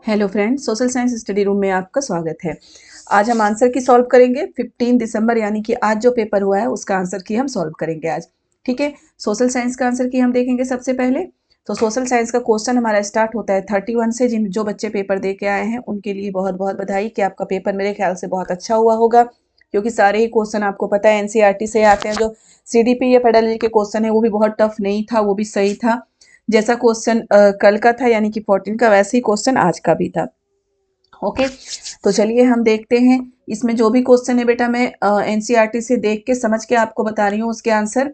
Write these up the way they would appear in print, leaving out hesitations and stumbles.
Hello friends, social science study room में आपका स्वागत है। आज हम आंसर की सॉल्व करेंगे 15 दिसंबर यानी कि आज जो पेपर हुआ है उसका आंसर की हम सॉल्व करेंगे आज। ठीक है, सोशल साइंस का आंसर की हम देखेंगे सबसे पहले। तो सोशल साइंस का क्वेश्चन हमारा स्टार्ट होता है 31 से। जिन जो बच्चे पेपर दे के आए हैं उनके लिए बहुत बहुत बधाई कि आपका पेपर मेरे ख्याल से बहुत अच्छा हुआ होगा, क्योंकि सारे ही क्वेश्चन आपको पता है एनसीईआरटी से आते हैं। जो सीडीपी या पेडालॉजी के क्वेश्चन है वो भी बहुत टफ नहीं था, वो भी सही था। जैसा क्वेश्चन कल का था यानी कि 14 का, वैसे ही क्वेश्चन आज का भी था। ओके, तो चलिए हम देखते हैं इसमें जो भी क्वेश्चन है। बेटा मैं एनसीईआरटी से देख के समझ के आपको बता रही हूँ उसके आंसर।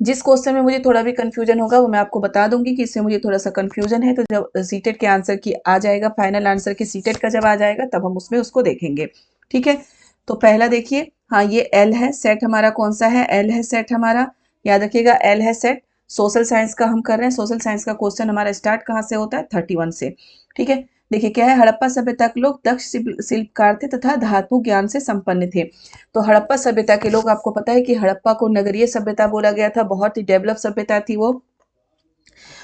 जिस क्वेश्चन में मुझे थोड़ा भी कंफ्यूजन होगा वो मैं आपको बता दूंगी कि इसमें मुझे थोड़ा सा कंफ्यूजन है। तो जब सीटेट के आंसर की आ जाएगा, फाइनल आंसर की सीटेट का जब आ जाएगा तब हम उसमें उसको देखेंगे। ठीक है, तो पहला देखिए, हाँ ये एल है सेट हमारा। कौन सा है? एल है सेट हमारा, याद रखिएगा एल है सेट। सोशल साइंस का हम कर रहे हैं। सोशल साइंस का क्वेश्चन हमारा स्टार्ट कहाँ से होता है? 31 से। ठीक है, देखिए क्या है, हड़प्पा सभ्यता के लोग दक्ष शिल्पकार थे तथा धातु ज्ञान से संपन्न थे। तो हड़प्पा सभ्यता के लोग, आपको पता है कि हड़प्पा को नगरीय सभ्यता बोला गया था, बहुत ही डेवलप सभ्यता थी वो।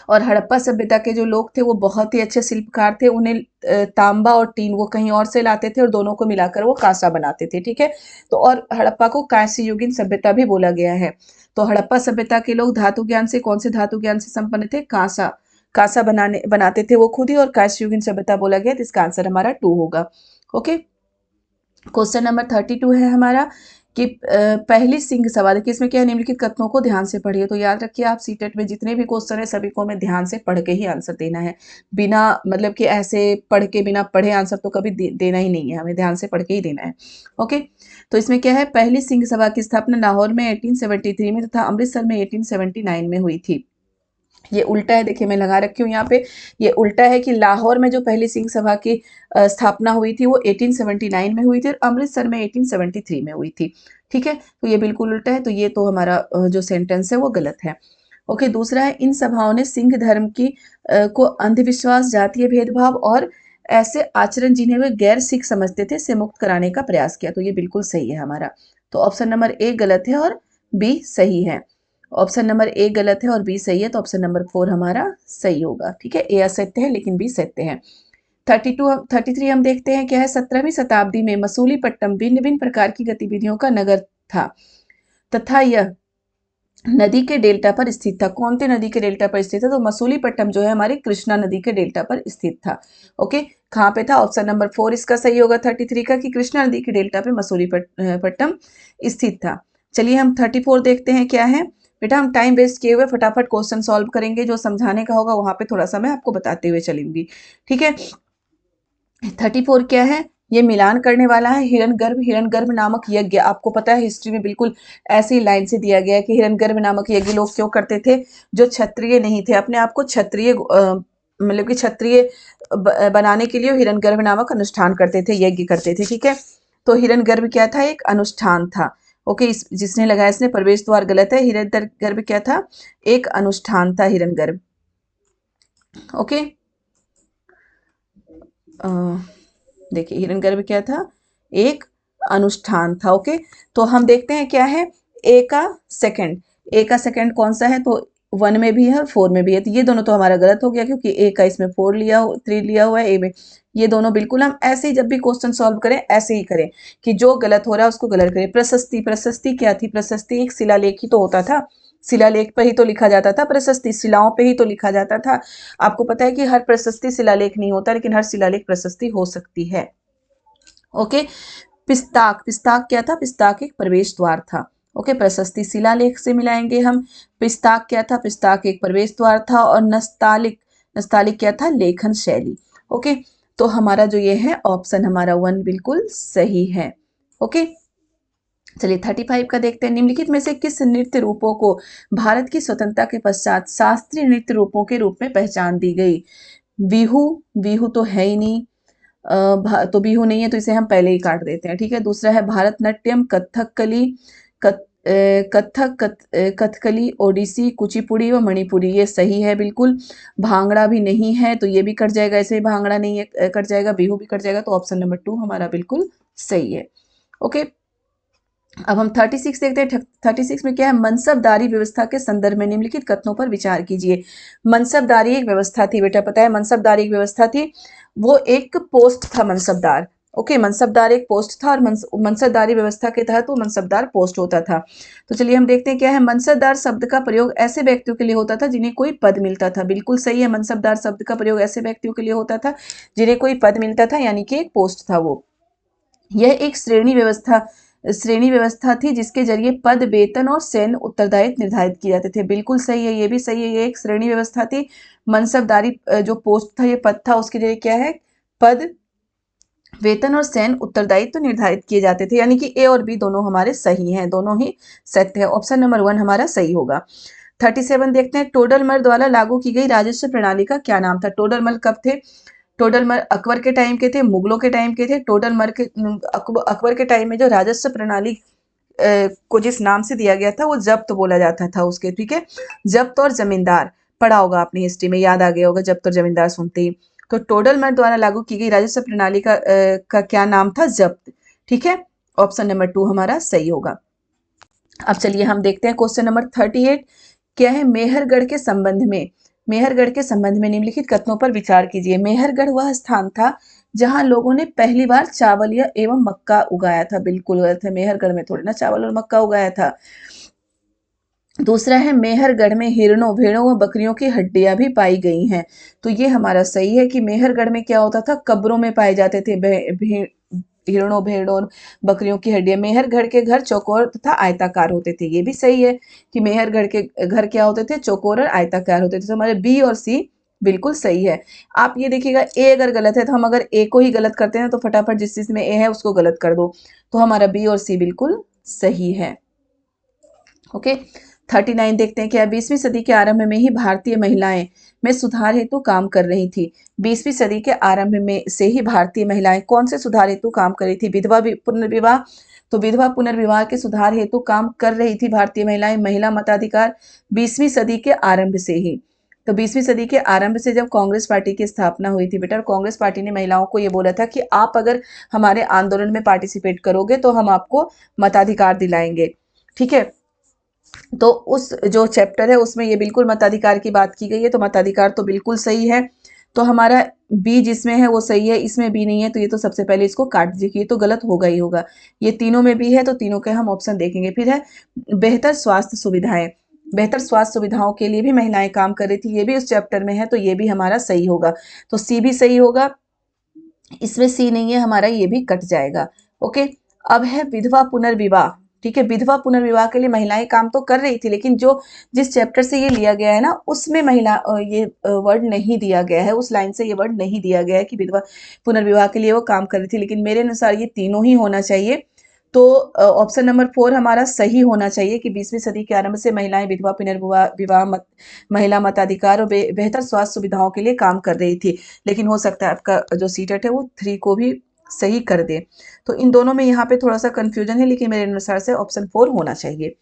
और हड़प्पा सभ्यता के जो लोग थे वो बहुत ही अच्छे शिल्पकार थे। उन्हें तांबा और टीन वो कहीं और से लाते थे और दोनों को मिलाकर वो कांसा बनाते थे। ठीक है, तो और हड़प्पा को कांस्य युगीन सभ्यता भी बोला गया है। तो हड़प्पा सभ्यता के लोग धातु ज्ञान से, कौन से धातु ज्ञान से संपन्न थे? कांसा। कांसा बनाते थे वो खुद ही, और कांस्य युगीन सभ्यता बोला गया, तो इसका आंसर हमारा 2 होगा। ओके, क्वेश्चन नंबर 32 है हमारा कि पहली सिंह सभा। देखिए इसमें क्या है, निम्नलिखित कथनों को ध्यान से पढ़िए। तो याद रखिए आप सीटेट में जितने भी क्वेश्चन है सभी को हमें ध्यान से पढ़ के ही आंसर देना है। बिना मतलब कि ऐसे पढ़ के बिना पढ़े आंसर तो कभी देना ही नहीं है, हमें ध्यान से पढ़ के ही देना है। ओके, तो इसमें क्या है, पहली सिंह सभा की स्थापना लाहौर में 1873 में तथा अमृतसर में 1879 में हुई थी। ये उल्टा है, देखिए मैं लगा रखी हूँ यहाँ पे। ये उल्टा है कि लाहौर में जो पहली सिंह सभा की स्थापना हुई थी वो 1879 में हुई थी और अमृतसर में 1873 में हुई थी। ठीक है, तो ये बिल्कुल उल्टा है, तो ये तो हमारा जो सेंटेंस है वो गलत है। ओके, दूसरा है, इन सभाओं ने सिंह धर्म की को अंधविश्वास, जातीय भेदभाव और ऐसे आचरण जिन्हें वे गैर सिख समझते थे से मुक्त कराने का प्रयास किया। तो ये बिल्कुल सही है हमारा। तो ऑप्शन नंबर ए गलत है और बी सही है। ऑप्शन नंबर ए गलत है और बी सही है, तो ऑप्शन नंबर 4 हमारा सही होगा। ठीक है, ए असत्य है लेकिन बी सत्य है। 33 हम देखते हैं क्या है, 17वीं शताब्दी में मसूलीपट्टनम भिन्न भिन्न प्रकार की गतिविधियों का नगर था तथा यह नदी के डेल्टा पर स्थित था। कौन से नदी के डेल्टा पर स्थित था? तो मसूलीपट्टनम जो है हमारी कृष्णा नदी के डेल्टा पर स्थित था। ओके, कहाँ पे था? ऑप्शन नंबर 4 इसका सही होगा 33 का, कि कृष्णा नदी के डेल्टा पे मसूलीपट्टनम स्थित था। चलिए हम 34 देखते हैं क्या है। बेटा हम टाइम वेस्ट किए हुए फटाफट क्वेश्चन सॉल्व करेंगे, जो समझाने का होगा वहां पे थोड़ा सा मैं आपको बताते हुए चलूंगी। ठीक है, 34 क्या है, ये मिलान करने वाला है। हिरण्यगर्भ नामक यज्ञ, आपको पता है हिस्ट्री में बिल्कुल ऐसी लाइन से दिया गया है कि हिरण्यगर्भ नामक यज्ञ लोग क्यों करते थे? जो क्षत्रिय नहीं थे, अपने आप को क्षत्रिय मतलब कि क्षत्रिय बनाने के लिए हिरण्यगर्भ नामक अनुष्ठान करते थे, यज्ञ करते थे। ठीक है, तो हिरण्यगर्भ क्या था? एक अनुष्ठान था। ओके, जिसने लगाया इसने प्रवेश द्वार गलत है। हिरण्यगर्भ क्या था? एक अनुष्ठान था हिरण्यगर्भ। ओके, देखिए हिरण्यगर्भ क्या था? एक अनुष्ठान था। ओके, तो हम देखते हैं क्या है, ए का सेकंड। ए का सेकंड कौन सा है? तो 1 में भी है और 4 में भी है, तो ये दोनों तो हमारा गलत हो गया, क्योंकि ए का इसमें 3 लिया हुआ है ए में। ये दोनों बिल्कुल हम ऐसे ही जब भी क्वेश्चन सॉल्व करें ऐसे ही करें कि जो गलत हो रहा है उसको गलत करें। प्रशस्ति, प्रशस्ति क्या थी? प्रशस्ति एक शिलालेख ही तो होता था, शिलालेख पर ही तो लिखा जाता था। प्रशस्ति शिलाओं पे ही तो लिखा जाता था। आपको पता है कि हर प्रशस्ति शिलालेख नहीं होता, लेकिन हर शिलालेख प्रशस्ति हो सकती है। ओके, पिस्ताक, पिस्ताक क्या था? पिस्ताक एक प्रवेश द्वार था। ओके, प्रशस्ति शिलालेख से मिलाएंगे हम। पिस्ताक क्या था? पिस्ताक एक प्रवेश द्वार था। और नस्तालिक, नस्तालिक क्या था? लेखन शैली। ओके, तो हमारा जो ये है ऑप्शन हमारा 1 बिल्कुल सही है। ओके, चलिए 35 का देखते हैं। निम्नलिखित में से किस नृत्य रूपों को भारत की स्वतंत्रता के पश्चात शास्त्रीय नृत्य रूपों के रूप में पहचान दी गई? बिहू, बिहू तो है ही नहीं, तो बिहू नहीं है तो इसे हम पहले ही काट देते हैं। ठीक है, दूसरा है भारतनाट्यम, कथकली, कथकली, ओडिसी, कुचिपुड़ी व मणिपुरी, ये सही है बिल्कुल। भांगड़ा भी नहीं है तो ये भी कट जाएगा, ऐसे ही भांगड़ा नहीं है, कट जाएगा। बिहू भी कट जाएगा, तो ऑप्शन नंबर 2 हमारा बिल्कुल सही है। ओके, अब हम 36 देखते हैं। 36 में क्या है, मनसबदारी व्यवस्था के संदर्भ में निम्नलिखित कथनों पर विचार कीजिए। मनसबदारी एक व्यवस्था थी बेटा, पता है मनसबदारी एक व्यवस्था थी, वो एक पोस्ट था मनसबदार। ओके, मनसबदार एक पोस्ट था और मनसबदारी व्यवस्था के तहत वो मनसबदार पोस्ट होता था। तो चलिए हम देखते हैं क्या है। मनसबदार शब्द का प्रयोग ऐसे व्यक्तियों के लिए होता था जिन्हें कोई पद मिलता था। बिल्कुल सही है, मनसबदार शब्द का प्रयोग ऐसे व्यक्तियों के लिए होता था जिन्हें कोई पद मिलता था, यानी कि एक पोस्ट था वो। यह एक श्रेणी व्यवस्था थी जिसके जरिए पद, वेतन और सैन्य उत्तरदायित्व निर्धारित किए जाते थे। बिल्कुल सही है, ये भी सही है, ये एक श्रेणी व्यवस्था थी। मनसबदारी जो पोस्ट था, ये पद था, उसके जरिए क्या है, पद, वेतन और सैन्य उत्तरदायित्व निर्धारित किए जाते थे। यानी कि ए और बी दोनों हमारे सही हैं, दोनों ही सत्य है। ऑप्शन नंबर 1 हमारा सही होगा। 37 देखते हैं। टोडरमल द्वारा लागू की गई राजस्व प्रणाली का क्या नाम था। टोडरमल कब थे? टोडरमल अकबर के टाइम के थे, मुगलों के टाइम के थे। टोडरमल के अकबर के टाइम में जो राजस्व प्रणाली को जिस नाम से दिया गया था वो जब्त बोला जाता था उसके, ठीक है। जब्त और जमींदार पढ़ा होगा आपने हिस्ट्री में, याद आ गया होगा जब्त और जमींदार सुनते ही। तो टोडरमल द्वारा लागू की गई राजस्व प्रणाली का क्या नाम था? जब्त, ठीक है। ऑप्शन नंबर 2 हमारा सही होगा। अब चलिए हम देखते हैं क्वेश्चन नंबर 38 क्या है। मेहरगढ़ के संबंध में, मेहरगढ़ के संबंध में निम्नलिखित कथनों पर विचार कीजिए। मेहरगढ़ वह स्थान था जहां लोगों ने पहली बार चावल या एवं मक्का उगाया था। बिल्कुल गलत है, मेहरगढ़ में थोड़ी ना चावल और मक्का उगाया था। दूसरा है, मेहरगढ़ में हिरणों, भेड़ों व बकरियों की हड्डियां भी पाई गई हैं। तो ये हमारा सही है कि मेहरगढ़ में क्या होता था, कब्रों में पाए जाते थे हिरणों, भेड़ों और बकरियों की हड्डियां। मेहरगढ़ के घर चौकोर तथा आयताकार होते थे। ये भी सही है कि मेहरगढ़ के घर क्या होते थे, चौकोर और आयताकार होते थे। तो हमारे बी और सी बिल्कुल सही है। आप ये देखिएगा, ए अगर गलत है तो हम अगर ए को ही गलत करते हैं तो फटाफट जिस चीज में ए है उसको गलत कर दो। तो हमारा बी और सी बिल्कुल सही है। ओके, 39 देखते हैं क्या। 20वीं सदी के आरंभ में ही भारतीय महिलाएं में सुधार हेतु काम कर रही थी। 20वीं सदी के आरंभ में से ही भारतीय महिलाएं कौन से सुधार हेतु काम कर रही थी? विधवा पुनर्विवाह। तो विधवा पुनर्विवाह के सुधार हेतु काम कर रही थी भारतीय महिलाएं। महिला मताधिकार 20वीं सदी के आरंभ से ही। तो 20वीं सदी के आरंभ से जब कांग्रेस पार्टी की स्थापना हुई थी बेटा, कांग्रेस पार्टी ने महिलाओं को ये बोला था कि आप अगर हमारे आंदोलन में पार्टिसिपेट करोगे तो हम आपको मताधिकार दिलाएंगे, ठीक है। तो उस जो चैप्टर है उसमें ये बिल्कुल मताधिकार की बात की गई है, तो मताधिकार तो बिल्कुल सही है। तो हमारा बी जिसमें है वो सही है, इसमें बी नहीं है, तो ये तो सबसे पहले इसको काट दीजिए, ये तो गलत होगा ही होगा। ये तीनों में भी है तो तीनों के हम ऑप्शन देखेंगे। फिर है बेहतर स्वास्थ्य सुविधाएं, बेहतर स्वास्थ्य सुविधाओं के लिए भी महिलाएं काम कर रही थी, ये भी उस चैप्टर में है, तो ये भी हमारा सही होगा। तो सी भी सही होगा, इसमें सी नहीं है हमारा, ये भी कट जाएगा। ओके, अब है विधवा पुनर्विवाह, ठीक है। विधवा पुनर्विवाह के लिए महिलाएं काम तो कर रही थी, लेकिन जो जिस चैप्टर से ये लिया गया है ना उसमें महिला ये वर्ड नहीं दिया गया है, उस लाइन से ये वर्ड नहीं दिया गया है कि विधवा पुनर्विवाह के लिए वो काम कर रही थी। लेकिन मेरे अनुसार ये तीनों ही होना चाहिए। तो ऑप्शन नंबर 4 हमारा सही होना चाहिए कि 20वीं सदी के आरंभ से महिलाएं विधवा पुनर्विवाह महिला मताधिकार और बेहतर स्वास्थ्य सुविधाओं के लिए काम कर रही थी। लेकिन हो सकता है आपका जो सीटेट है वो 3 को भी सही कर दे। तो इन दोनों में यहाँ पे थोड़ा सा कंफ्यूजन है, लेकिन मेरे अनुसार से ऑप्शन 4 होना चाहिए,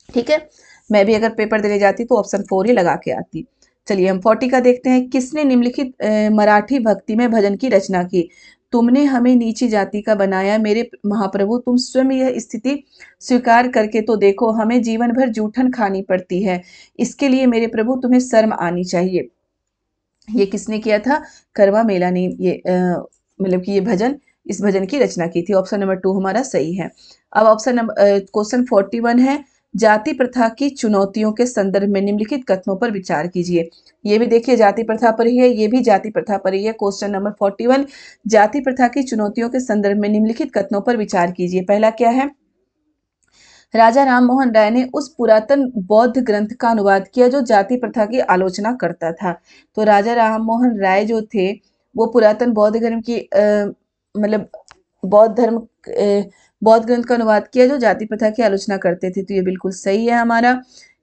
ठीक है। मैं भी अगर पेपर देने जाती तो ऑप्शन 4 ही लगा के आती। चलिए हम 40 का देखते हैं। किसने निम्नलिखित मराठी भक्ति में भजन की रचना की? तुमने हमें नीची जाति का बनाया मेरे महाप्रभु, तुम स्वयं यह स्थिति स्वीकार करके तो देखो, हमें जीवन भर जूठन खानी पड़ती है, इसके लिए मेरे प्रभु तुम्हें शर्म आनी चाहिए। ये किसने किया था? करवा मेला ने ये मतलब कि ये भजन, इस भजन की रचना की थी। ऑप्शन नंबर 2 हमारा सही है। अब ऑप्शन नंबर क्वेश्चन 41 है। जाति प्रथा की चुनौतियों के संदर्भ में निम्नलिखित कथनों पर विचार कीजिए। ये भी देखिए जाति प्रथा पर ही है, ये भी जाति प्रथा पर ही है। क्वेश्चन नंबर 41 जाति प्रथा की चुनौतियों के संदर्भ में निम्नलिखित कथनों पर विचार कीजिए। पहला क्या है? राजा राम मोहन राय ने उस पुरातन बौद्ध ग्रंथ का अनुवाद किया जो जाति प्रथा की आलोचना करता था। तो राजा राम मोहन राय जो थे वो पुरातन बौद्ध धर्म की मतलब बौद्ध धर्म बौद्ध ग्रंथ का अनुवाद किया जो जाति प्रथा की आलोचना करते थे, तो ये बिल्कुल सही है हमारा।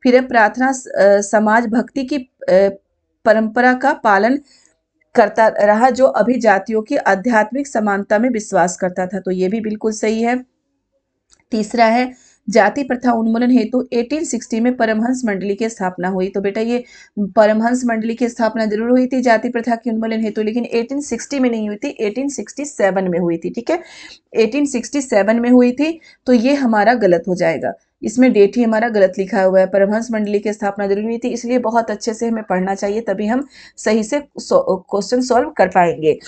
फिर है प्रार्थना समाज भक्ति की परंपरा का पालन करता रहा जो अभी जातियों की आध्यात्मिक समानता में विश्वास करता था, तो ये भी बिल्कुल सही है। तीसरा है जाति प्रथा उन्मूलन हेतु 1860 में परमहंस मंडली की स्थापना हुई। तो बेटा ये परमहंस मंडली की स्थापना जरूर हुई थी जाति प्रथा के उन्मूलन हेतु, लेकिन 1860 में नहीं हुई थी, 1867 में हुई थी। ठीक है, 1867 में हुई थी, तो ये हमारा गलत हो जाएगा, इसमें डेट ही हमारा गलत लिखा हुआ है। परमहंस मंडली की स्थापना जरूरी हुई थी, इसलिए बहुत अच्छे से हमें पढ़ना चाहिए, तभी हम सही से क्वेश्चन सॉल्व कर पाएंगे।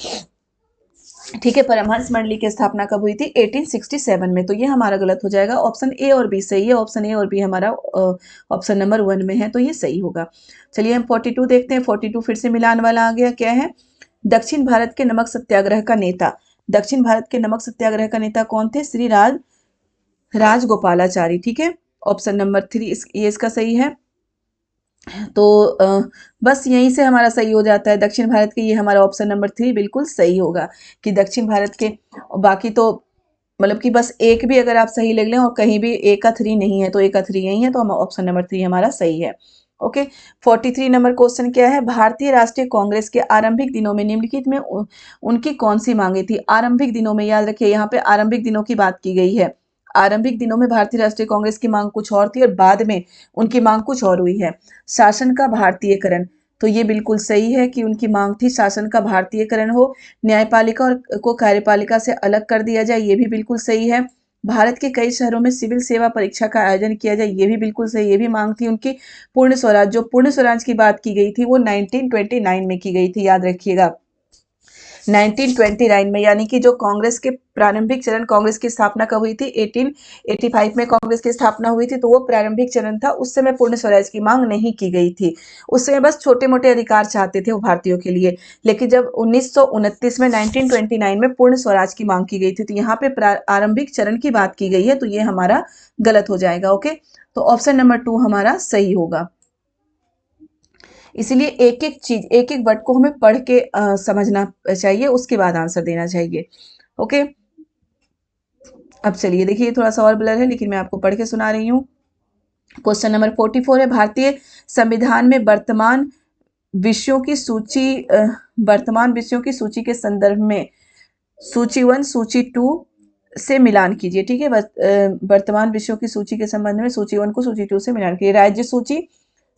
ठीक है, परमहंस मंडली की स्थापना कब हुई थी? 1867 में। तो ये हमारा गलत हो जाएगा, ऑप्शन ए और बी सही है, ऑप्शन ए और बी हमारा ऑप्शन नंबर 1 में है, तो ये सही होगा। चलिए हम 42 देखते हैं। 42 फिर से मिलान वाला आ गया, क्या है? दक्षिण भारत के नमक सत्याग्रह का नेता। दक्षिण भारत के नमक सत्याग्रह का नेता कौन थे? श्री राजगोपालाचारी। ठीक है, ऑप्शन नंबर 3 ये इसका सही है। तो बस यहीं से हमारा सही हो जाता है, दक्षिण भारत के, ये हमारा ऑप्शन नंबर 3 बिल्कुल सही होगा कि दक्षिण भारत के। बाकी तो मतलब कि बस एक भी अगर आप सही लिख लें और कहीं भी ए का 3 नहीं है तो ए का 3 यही है, तो हम ऑप्शन नंबर 3 हमारा सही है। ओके, 43 नंबर क्वेश्चन क्या है? भारतीय राष्ट्रीय कांग्रेस के आरंभिक दिनों में निम्नलिखित में उनकी कौन सी मांगे थी? आरंभिक दिनों में, याद रखिए यहाँ पे आरंभिक दिनों की बात की गई है। आरंभिक दिनों में भारतीय राष्ट्रीय कांग्रेस की मांग कुछ और थी और बाद में उनकी मांग कुछ और हुई है। शासन का भारतीयकरण, तो ये बिल्कुल सही है कि उनकी मांग थी शासन का भारतीयकरण हो, न्यायपालिका और को कार्यपालिका से अलग कर दिया जाए, ये भी बिल्कुल सही है। भारत के कई शहरों में सिविल सेवा परीक्षा का आयोजन किया जाए, ये भी बिल्कुल सही, ये भी मांग थी उनकी। पूर्ण स्वराज, जो पूर्ण स्वराज की बात की गई थी वो 1929 में की गई थी, याद रखिएगा 1929 में, यानी कि जो कांग्रेस के प्रारंभिक चरण, कांग्रेस की स्थापना कब हुई थी? 1885 में कांग्रेस की स्थापना हुई थी, तो वो प्रारंभिक चरण था, उस समय पूर्ण स्वराज की मांग नहीं की गई थी, उस समय बस छोटे मोटे अधिकार चाहते थे वो भारतीयों के लिए। लेकिन जब 1929 में 1929 में पूर्ण स्वराज की मांग की गई थी, तो यहाँ पे आरंभिक चरण की बात की गई है, तो ये हमारा गलत हो जाएगा। ओके, तो ऑप्शन नंबर 2 हमारा सही होगा। इसीलिए एक एक चीज, एक एक वर्ड को हमें पढ़ के समझना चाहिए, उसके बाद आंसर देना चाहिए। ओके, अब चलिए देखिए, थोड़ा सा और ब्लर है लेकिन मैं आपको पढ़ के सुना रही हूँ। क्वेश्चन नंबर 44 है, भारतीय संविधान में वर्तमान विषयों की सूची, वर्तमान विषयों की सूची के संदर्भ में सूची 1 सूची 2 से मिलान कीजिए। ठीक है, वर्तमान विषयों की सूची के संबंध में सूची 1 को सूची 2 से मिलान कीजिए। राज्य सूची,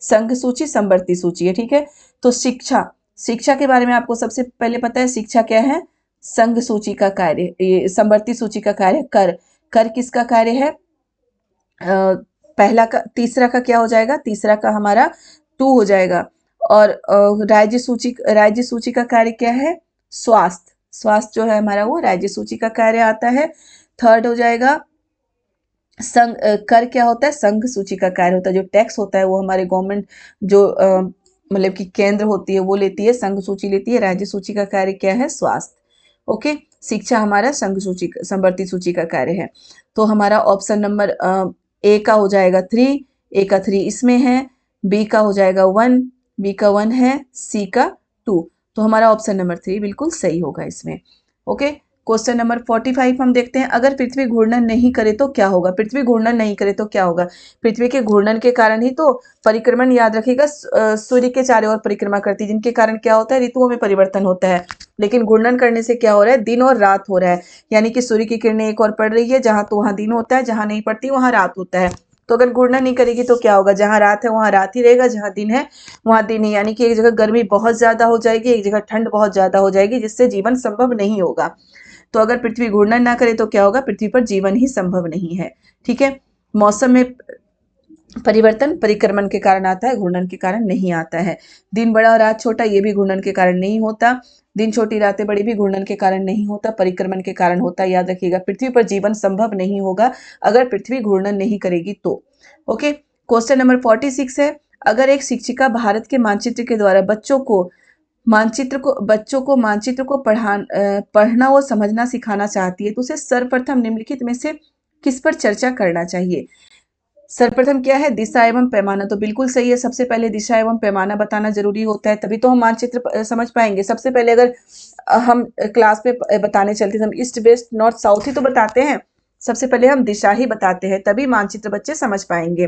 संघ सूची, समवर्ती सूची है। ठीक है, तो शिक्षा, शिक्षा के बारे में आपको सबसे पहले पता है, शिक्षा क्या है? संघ सूची का कार्य, ये समवर्ती सूची का कार्य। कर, कर किसका कार्य है? पहला का, तीसरा का क्या हो जाएगा? तीसरा का हमारा 2 हो जाएगा। और राज्य सूची, राज्य सूची का कार्य क्या है? स्वास्थ्य, स्वास्थ्य जो है हमारा वो राज्य सूची का कार्य आता है। थर्ड हो जाएगा संघ, कर क्या होता है? संघ सूची का कार्य होता है, जो टैक्स होता है वो हमारे गवर्नमेंट जो मतलब कि केंद्र होती है वो लेती है, संघ सूची लेती है। राज्य सूची का कार्य क्या है? स्वास्थ्य। ओके, शिक्षा हमारा संघ सूची, समवर्ती सूची का कार्य है। तो हमारा ऑप्शन नंबर ए का हो जाएगा 3, ए का 3 इसमें है, बी का हो जाएगा 1, बी का 1 है, सी का 2, तो हमारा ऑप्शन नंबर 3 बिल्कुल सही होगा इसमें। ओके, क्वेश्चन नंबर 45 हम देखते हैं, अगर पृथ्वी घूर्णन नहीं करे तो क्या होगा? पृथ्वी घूर्णन नहीं करे तो क्या होगा? पृथ्वी के घूर्णन के कारण ही तो परिक्रमण, याद रखिएगा, सूर्य के चारों ओर परिक्रमा करती है, जिनके कारण क्या होता है? ऋतुओं में परिवर्तन होता है। लेकिन घूर्णन करने से क्या हो रहा है? दिन और रात हो रहा है, यानी कि सूर्य की किरणें एक और पड़ रही है, जहां तो वहां दिन होता है, जहां नहीं पड़ती वहां रात होता है। तो अगर घूर्णन नहीं करेगी तो क्या होगा? जहां रात है वहां रात ही रहेगा, जहां दिन है वहां दिन ही, यानी कि एक जगह गर्मी बहुत ज्यादा हो जाएगी, एक जगह ठंड बहुत ज्यादा हो जाएगी, जिससे जीवन संभव नहीं होगा। तो अगर पृथ्वी घूर्णन ना करे तो क्या होगा? पृथ्वी पर जीवन ही संभव नहीं है। ठीक है, मौसम में परिवर्तन परिक्रमण के कारण आता है, घूर्णन के कारण नहीं आता है। दिन बड़ा और रात छोटा, ये भी घूर्णन के कारण नहीं होता। दिन छोटी रातें बड़ी भी घूर्णन के कारण नहीं होता, परिक्रमण के कारण होता है। याद रखिएगा, पृथ्वी पर जीवन संभव नहीं होगा अगर पृथ्वी घूर्णन नहीं करेगी तो। ओके, क्वेश्चन नंबर 46 है, अगर एक शिक्षिका भारत के मानचित्र के द्वारा बच्चों को मानचित्र को पढ़ना और समझना सिखाना चाहती है, तो उसे सर्वप्रथम निम्नलिखित में से किस पर चर्चा करना चाहिए? सर्वप्रथम क्या है? दिशा एवं पैमाना, तो बिल्कुल सही है, सबसे पहले दिशा एवं पैमाना बताना जरूरी होता है, तभी तो हम मानचित्र समझ पाएंगे। सबसे पहले अगर हम क्लास में बताने चलते हैं, हम ईस्ट वेस्ट नॉर्थ साउथ ही तो बताते हैं, सबसे पहले हम दिशा ही बताते हैं, तभी मानचित्र बच्चे समझ पाएंगे।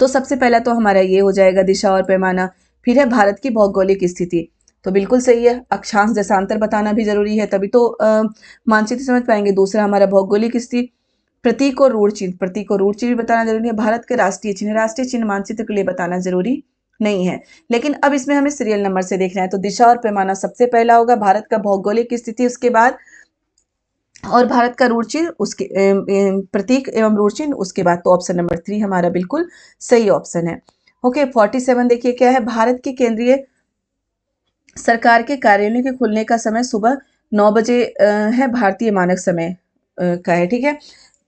तो सबसे पहला तो हमारा ये हो जाएगा दिशा और पैमाना। फिर है भारत की भौगोलिक स्थिति, तो बिल्कुल सही है, अक्षांश देशांतर बताना भी जरूरी है, तभी तो मानचित्र समझ पाएंगे। दूसरा हमारा भौगोलिक स्थिति, प्रतीक और रूढ़ चिन्ह, प्रतीक और रूढ़ चिन्ह भी बताना जरूरी है। भारत के राष्ट्रीय चिन्ह मानचित्र के लिए बताना जरूरी नहीं है। लेकिन अब इसमें हमें सीरियल नंबर से देखना है, तो दिशा और पैमाना सबसे पहला होगा, भारत का भौगोलिक स्थिति उसके बाद, और भारत का रूढ़ चिन्ह उसके प्रतीक एवं रूढ़ चिन्ह उसके बाद। तो ऑप्शन नंबर 3 हमारा बिल्कुल सही ऑप्शन है। ओके 47 देखिए क्या है, भारत के केंद्रीय सरकार के कार्यालयों के खुलने का समय सुबह 9 बजे है, भारतीय मानक समय का है, ठीक है।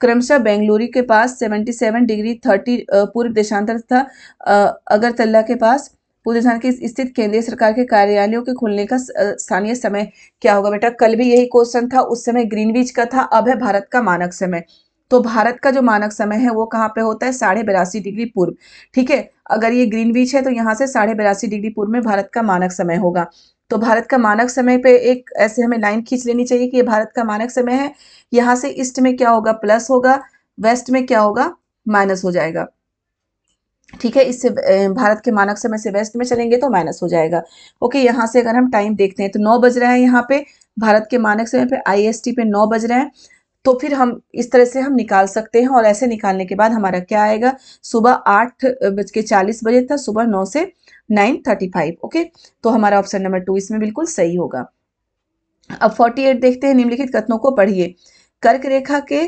क्रमशः बेंगलुरु के पास 77 डिग्री 30 पूर्व देशांतर तथा अगरतला के पास पूर्व देशांतर के स्थित केंद्रीय सरकार के कार्यालयों के खुलने का स्थानीय समय क्या होगा बेटा। कल भी यही क्वेश्चन था, उस समय ग्रीनविच का था, अब है भारत का मानक समय। तो भारत का जो मानक समय है वो कहाँ पे होता है, 82.5 डिग्री पूर्व, ठीक है। अगर ये ग्रीनविच है तो यहाँ से 82.5 डिग्री पूर्व में भारत का मानक समय होगा। तो भारत का मानक समय पे एक ऐसे हमें लाइन खींच लेनी चाहिए कि ये भारत का मानक समय है। यहाँ से ईस्ट में क्या होगा, प्लस होगा, वेस्ट में क्या होगा, माइनस हो जाएगा, ठीक है। इससे भारत के मानक समय से वेस्ट में चलेंगे तो माइनस हो जाएगा। ओके यहाँ से अगर हम टाइम देखते हैं तो 9 बज रहा है यहाँ पे, भारत के मानक समय पे IST पे 9 बज रहे हैं। तो फिर हम इस तरह से हम निकाल सकते हैं, और ऐसे निकालने के बाद हमारा क्या आएगा, सुबह 8:40 बजे था, सुबह 9 से 9:35। ओके तो हमारा ऑप्शन नंबर 2 इसमें बिल्कुल सही होगा। अब 48 देखते हैं, निम्नलिखित कथनों को पढ़िए। कर्क रेखा के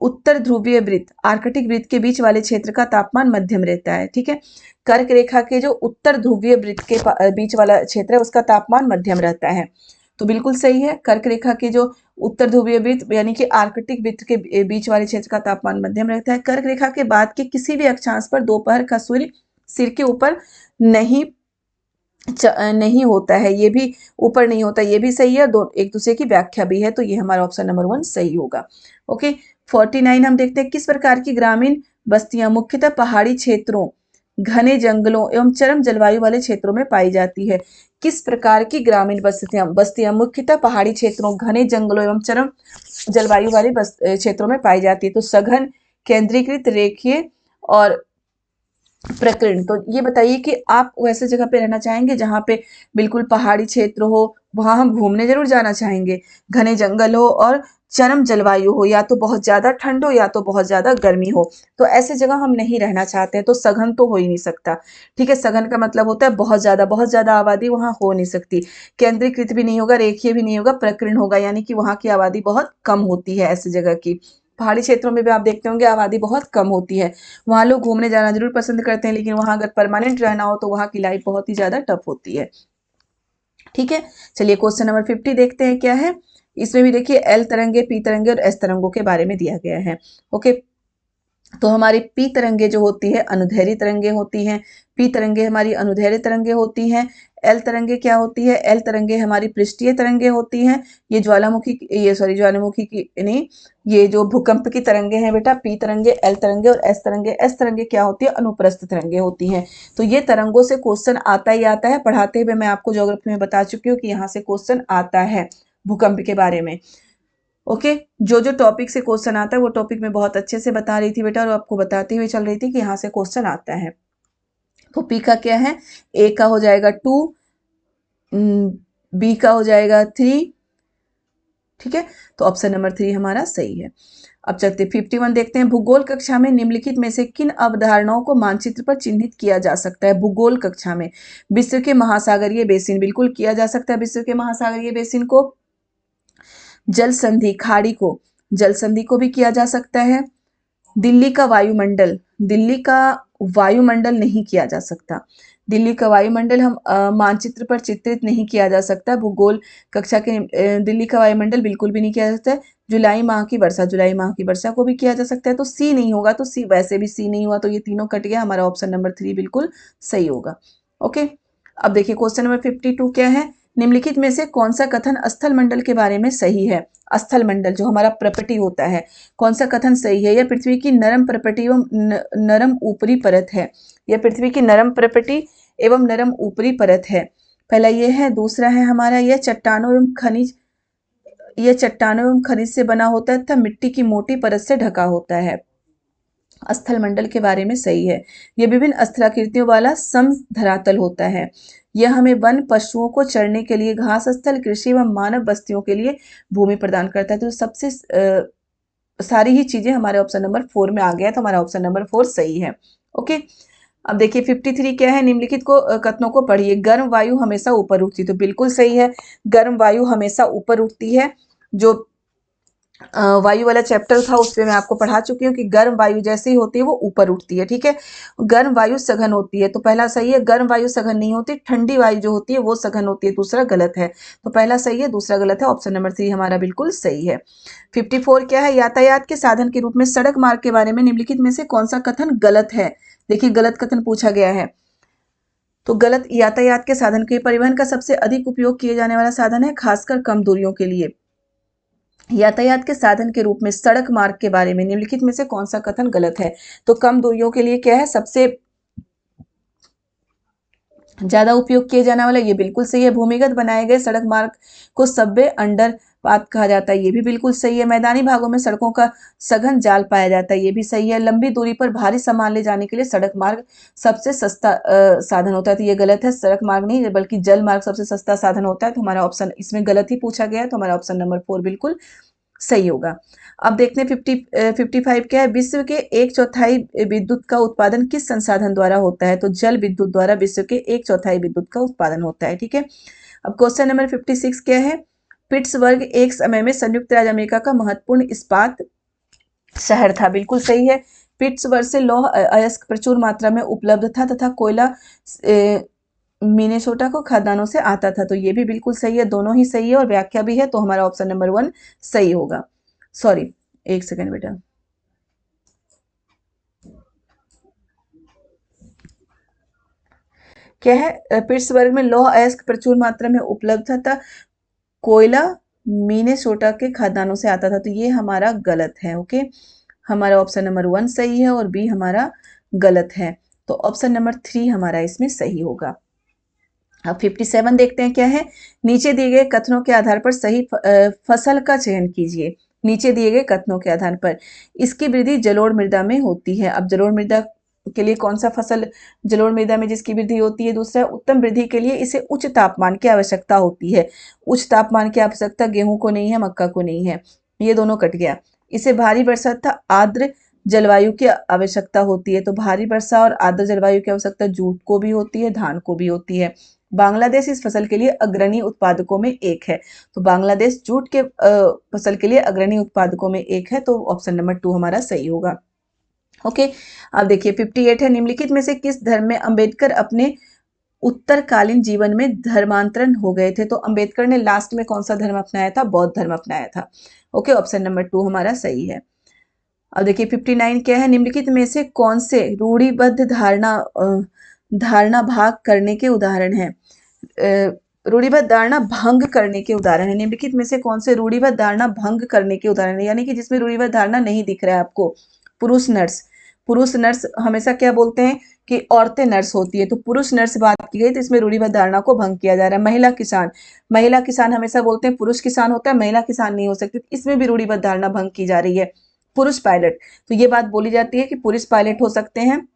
उत्तर ध्रुवीय वृत्त आर्कटिक वृत्त के बीच वाले क्षेत्र का तापमान मध्यम रहता है, ठीक है। कर्क रेखा के जो उत्तर ध्रुवीय वृत्त के बीच वाला क्षेत्र है उसका तापमान मध्यम रहता है, तो बिल्कुल सही है। कर्क रेखा के जो उत्तर ध्रुवीय वृत्त यानी कि आर्कटिक वृत्त के बीच वाले क्षेत्र का तापमान मध्यम रहता है। कर्क रेखा के बाद के किसी भी अक्षांश पर दोपहर का सूर्य सिर के ऊपर नहीं नहीं होता है, ये भी ऊपर नहीं होता, ये भी सही है, दो एक दूसरे की व्याख्या भी है, तो ये हमारा ऑप्शन नंबर 1 सही होगा। ओके 49 हम देखते हैं, किस प्रकार की ग्रामीण बस्तियां मुख्यतः पहाड़ी क्षेत्रों, घने जंगलों एवं चरम जलवायु वाले क्षेत्रों में पाई जाती है। किस प्रकार की ग्रामीण बस्तियां मुख्यतः पहाड़ी क्षेत्रों, घने जंगलों एवं चरम जलवायु वाले क्षेत्रों में पाई जाती है। तो सघन, केंद्रीकृत, रेखीय और प्रकीर्ण। तो ये बताइए कि आप वैसे जगह पे रहना चाहेंगे जहाँ पे बिल्कुल पहाड़ी क्षेत्र हो, वहां हम घूमने जरूर जाना चाहेंगे, घने जंगल हो और चरम जलवायु हो, या तो बहुत ज्यादा ठंड हो या तो बहुत ज्यादा गर्मी हो, तो ऐसे जगह हम नहीं रहना चाहते हैं। तो सघन तो हो ही नहीं सकता, ठीक है। सघन का मतलब होता है बहुत ज्यादा आबादी वहां हो नहीं सकती। केंद्रीकृत भी नहीं होगा, रेखीय भी नहीं होगा, प्रकीर्ण होगा, यानी कि वहां की आबादी बहुत कम होती है ऐसी जगह की। पहाड़ी क्षेत्रों में भी आप देखते होंगे आबादी बहुत कम होती है, वहाँ लोग घूमने जाना जरूर पसंद करते हैं, लेकिन वहाँ अगर परमानेंट रहना हो तो वहाँ की लाइफ बहुत ही ज्यादा टफ होती है, ठीक है। चलिए क्वेश्चन नंबर 50 देखते हैं क्या है। इसमें भी देखिए एल तरंगे, पी तरंगे और एस तरंगों के बारे में दिया गया है। ओके तो हमारी पी तरंगे जो होती है अनुदैर्ध्य तरंगे होती हैं, पी तरंगे हमारी अनुदैर्ध्य तरंगे होती हैं। एल तरंगे क्या होती है, एल तरंगे हमारी पृष्ठीय तरंगे होती हैं। ये ज्वालामुखी की नहीं, ये जो भूकंप की तरंगे हैं बेटा, पी तरंगे, एल तरंगे और एस तरंगे। एस तरंगे क्या होती है, अनुप्रस्थ तरंगे होती हैं। तो ये तरंगों से क्वेश्चन आता ही आता है, पढ़ाते हुए मैं आपको ज्योग्राफी में बता चुकी हूँ कि यहाँ से क्वेश्चन आता है भूकंप के बारे में। ओके जो जो टॉपिक से क्वेश्चन आता है वो टॉपिक मैं बहुत अच्छे से बता रही थी बेटा, और आपको बताते हुए चल रही थी कि यहाँ से क्वेश्चन आता है। तो पी का क्या है, ए का हो जाएगा 2, बी का हो जाएगा 3, ठीक है। तो ऑप्शन नंबर 3 हमारा सही है। अब चलते 51 देखते हैं, भूगोल कक्षा में निम्नलिखित में से किन अवधारणाओं को मानचित्र पर चिन्हित किया जा सकता है। भूगोल कक्षा में विश्व के महासागरीय बेसिन, बिल्कुल किया जा सकता है विश्व के महासागरीय बेसिन को। जल संधि, खाड़ी को, जल संधि को भी किया जा सकता है। दिल्ली का वायुमंडल, दिल्ली का वायुमंडल नहीं किया जा सकता। दिल्ली का वायुमंडल हम मानचित्र पर चित्रित नहीं किया जा सकता भूगोल कक्षा के। दिल्ली का वायुमंडल बिल्कुल भी नहीं किया जा सकता है। जुलाई माह की वर्षा, जुलाई माह की वर्षा को भी किया जा सकता है। तो सी नहीं होगा, तो सी वैसे भी सी नहीं हुआ, तो ये तीनों कट गया, हमारा ऑप्शन नंबर 3 बिल्कुल सही होगा। ओके अब देखिए क्वेश्चन नंबर 52 क्या है, निम्नलिखित में से कौन सा कथन स्थल मंडल के बारे में सही है। स्थल मंडल जो हमारा प्रपटी होता है, कौन सा कथन सही है। यह पृथ्वी की नरम प्रपटी एवं नरम ऊपरी परत है। यह पृथ्वी की नरम प्रपटी एवं नरम ऊपरी परत है, पहला ये है। दूसरा है हमारा यह चट्टानों एवं खनिज से बना होता है तथा मिट्टी की मोटी परत से ढका होता है। स्थल मंडल के बारे में सही है। यह विभिन्न स्थलाकृतियों वाला सम धरातल होता है। यह हमें वन पशुओं को चरने के लिए घास स्थल, कृषि एवं मानव बस्तियों के लिए भूमि प्रदान करता है। तो सबसे सारी ही चीजें हमारे ऑप्शन नंबर 4 में आ गया, तो हमारा ऑप्शन नंबर 4 सही है। ओके, अब देखिए 53 क्या है, निम्नलिखित को कथनों को पढ़िए। गर्म वायु हमेशा ऊपर उठती है, तो बिल्कुल सही है, गर्म वायु हमेशा ऊपर उठती है। जो वायु वाला चैप्टर था उसमें मैं आपको पढ़ा चुकी हूँ कि गर्म वायु जैसे ही होती है वो ऊपर उठती है, ठीक है। गर्म वायु सघन होती है, तो पहला सही है, गर्म वायु सघन नहीं होती, ठंडी वायु जो होती है वो सघन होती है, दूसरा गलत है। तो पहला सही है, दूसरा गलत है, ऑप्शन नंबर 3 हमारा बिल्कुल सही है। 54 क्या है, यातायात के साधन के रूप में सड़क मार्ग के बारे में निम्नलिखित में से कौन सा कथन गलत है। देखिए गलत कथन पूछा गया है, तो गलत, यातायात के साधन के परिवहन का सबसे अधिक उपयोग किए जाने वाला साधन है, खासकर कम दूरियों के लिए। यातायात के साधन के रूप में सड़क मार्ग के बारे में निम्नलिखित में से कौन सा कथन गलत है। तो कम दूरियों के लिए क्या है, सबसे ज्यादा उपयोग किए जाने वाला, ये बिल्कुल सही है। भूमिगत बनाए गए सड़क मार्ग को सबवे अंडर पाथ कहा जाता है, ये भी बिल्कुल सही है। मैदानी भागों में सड़कों का सघन जाल पाया जाता है, ये भी सही है। लंबी दूरी पर भारी सामान ले जाने के लिए सड़क मार्ग सबसे सस्ता साधन होता है, तो ये गलत है। सड़क मार्ग नहीं बल्कि जल मार्ग सबसे सस्ता साधन होता है, तो हमारा ऑप्शन इसमें गलत ही पूछा गया है, तो हमारा ऑप्शन नंबर 4 बिल्कुल सही होगा। अब देखते हैं 55 क्या है, विश्व के 1/4 विद्युत का उत्पादन किस संसाधन द्वारा होता है। तो जल विद्युत द्वारा विश्व के 1/4 विद्युत का उत्पादन होता है, ठीक है। अब क्वेश्चन नंबर 56 क्या है, पिट्सबर्ग एक समय में संयुक्त राज्य अमेरिका का महत्वपूर्ण इस्पात शहर था, बिल्कुल सही है। पिट्सबर्ग से लौह अयस्क प्रचुर मात्रा में उपलब्ध था तथा कोयला मिनेसोटा को खदानों से आता था, तो ये भी बिल्कुल सही है, दोनों ही सही है और व्याख्या भी है, तो हमारा ऑप्शन नंबर 1 सही होगा। सॉरी, एक सेकेंड बेटा। क्या है, पिट्सबर्ग में लौह अयस्क प्रचुर मात्रा में उपलब्ध था, कोयला मिनेसोटा के खदानों से आता था, तो ये हमारा गलत है। ओके, हमारा ऑप्शन नंबर 1 सही है और बी हमारा गलत है, तो ऑप्शन नंबर 3 हमारा इसमें सही होगा। अब 57 देखते हैं क्या है, नीचे दिए गए कथनों के आधार पर सही फसल का चयन कीजिए। नीचे दिए गए कथनों के आधार पर इसकी वृद्धि जलोढ़ मृदा में होती है। अब जलोढ़ मृदा के लिए कौन सा फसल जलोढ़ मृदा में जिसकी वृद्धि होती है। दूसरा, उत्तम वृद्धि के लिए इसे उच्च तापमान की आवश्यकता होती है। उच्च तापमान की आवश्यकता गेहूं को नहीं है, मक्का को नहीं है, ये दोनों कट गया। इसे भारी वर्षा तथा आर्द्र जलवायु की आवश्यकता होती है, तो भारी वर्षा और आर्द्र जलवायु की आवश्यकता जूट को भी होती है, धान को भी होती है। बांग्लादेश इस फसल के लिए अग्रणी उत्पादकों में एक है, तो बांग्लादेश जूट के फसल के लिए अग्रणी उत्पादकों में एक है, तो ऑप्शन नंबर 2 हमारा सही होगा। ओके, अब देखिए 58 है, निम्नलिखित में से किस धर्म में अंबेडकर अपने उत्तरकालीन जीवन में धर्मांतरण हो गए थे। तो अंबेडकर ने लास्ट में कौन सा धर्म अपनाया था, बौद्ध धर्म अपनाया था। ओके, ऑप्शन नंबर 2 हमारा सही है। अब देखिए 59 क्या है, निम्नलिखित में से कौन से रूढ़िबद्ध धारणा भाग करने के उदाहरण है। रूढ़िबद्ध धारणा भंग करने के उदाहरण है। निम्नलिखित में से कौन से रूढ़िबद्ध धारणा भंग करने के उदाहरण है, यानी कि जिसमें रूढ़िबद्ध धारणा नहीं दिख रहा है आपको। पुरुष नर्स, पुरुष नर्स हमेशा क्या बोलते हैं कि औरतें नर्स होती है, तो पुरुष नर्स बात की गई, तो इसमें रूढ़िबद्ध धारणा को भंग किया जा रहा है। महिला किसान, महिला किसान हमेशा बोलते हैं पुरुष किसान होता है, महिला किसान नहीं हो सकती, इसमें भी रूढ़िबद्ध धारणा भंग की जा रही है। पुरुष पायलट, तो ये बात बोली जाती है कि पुरुष पायलट हो सकते हैं,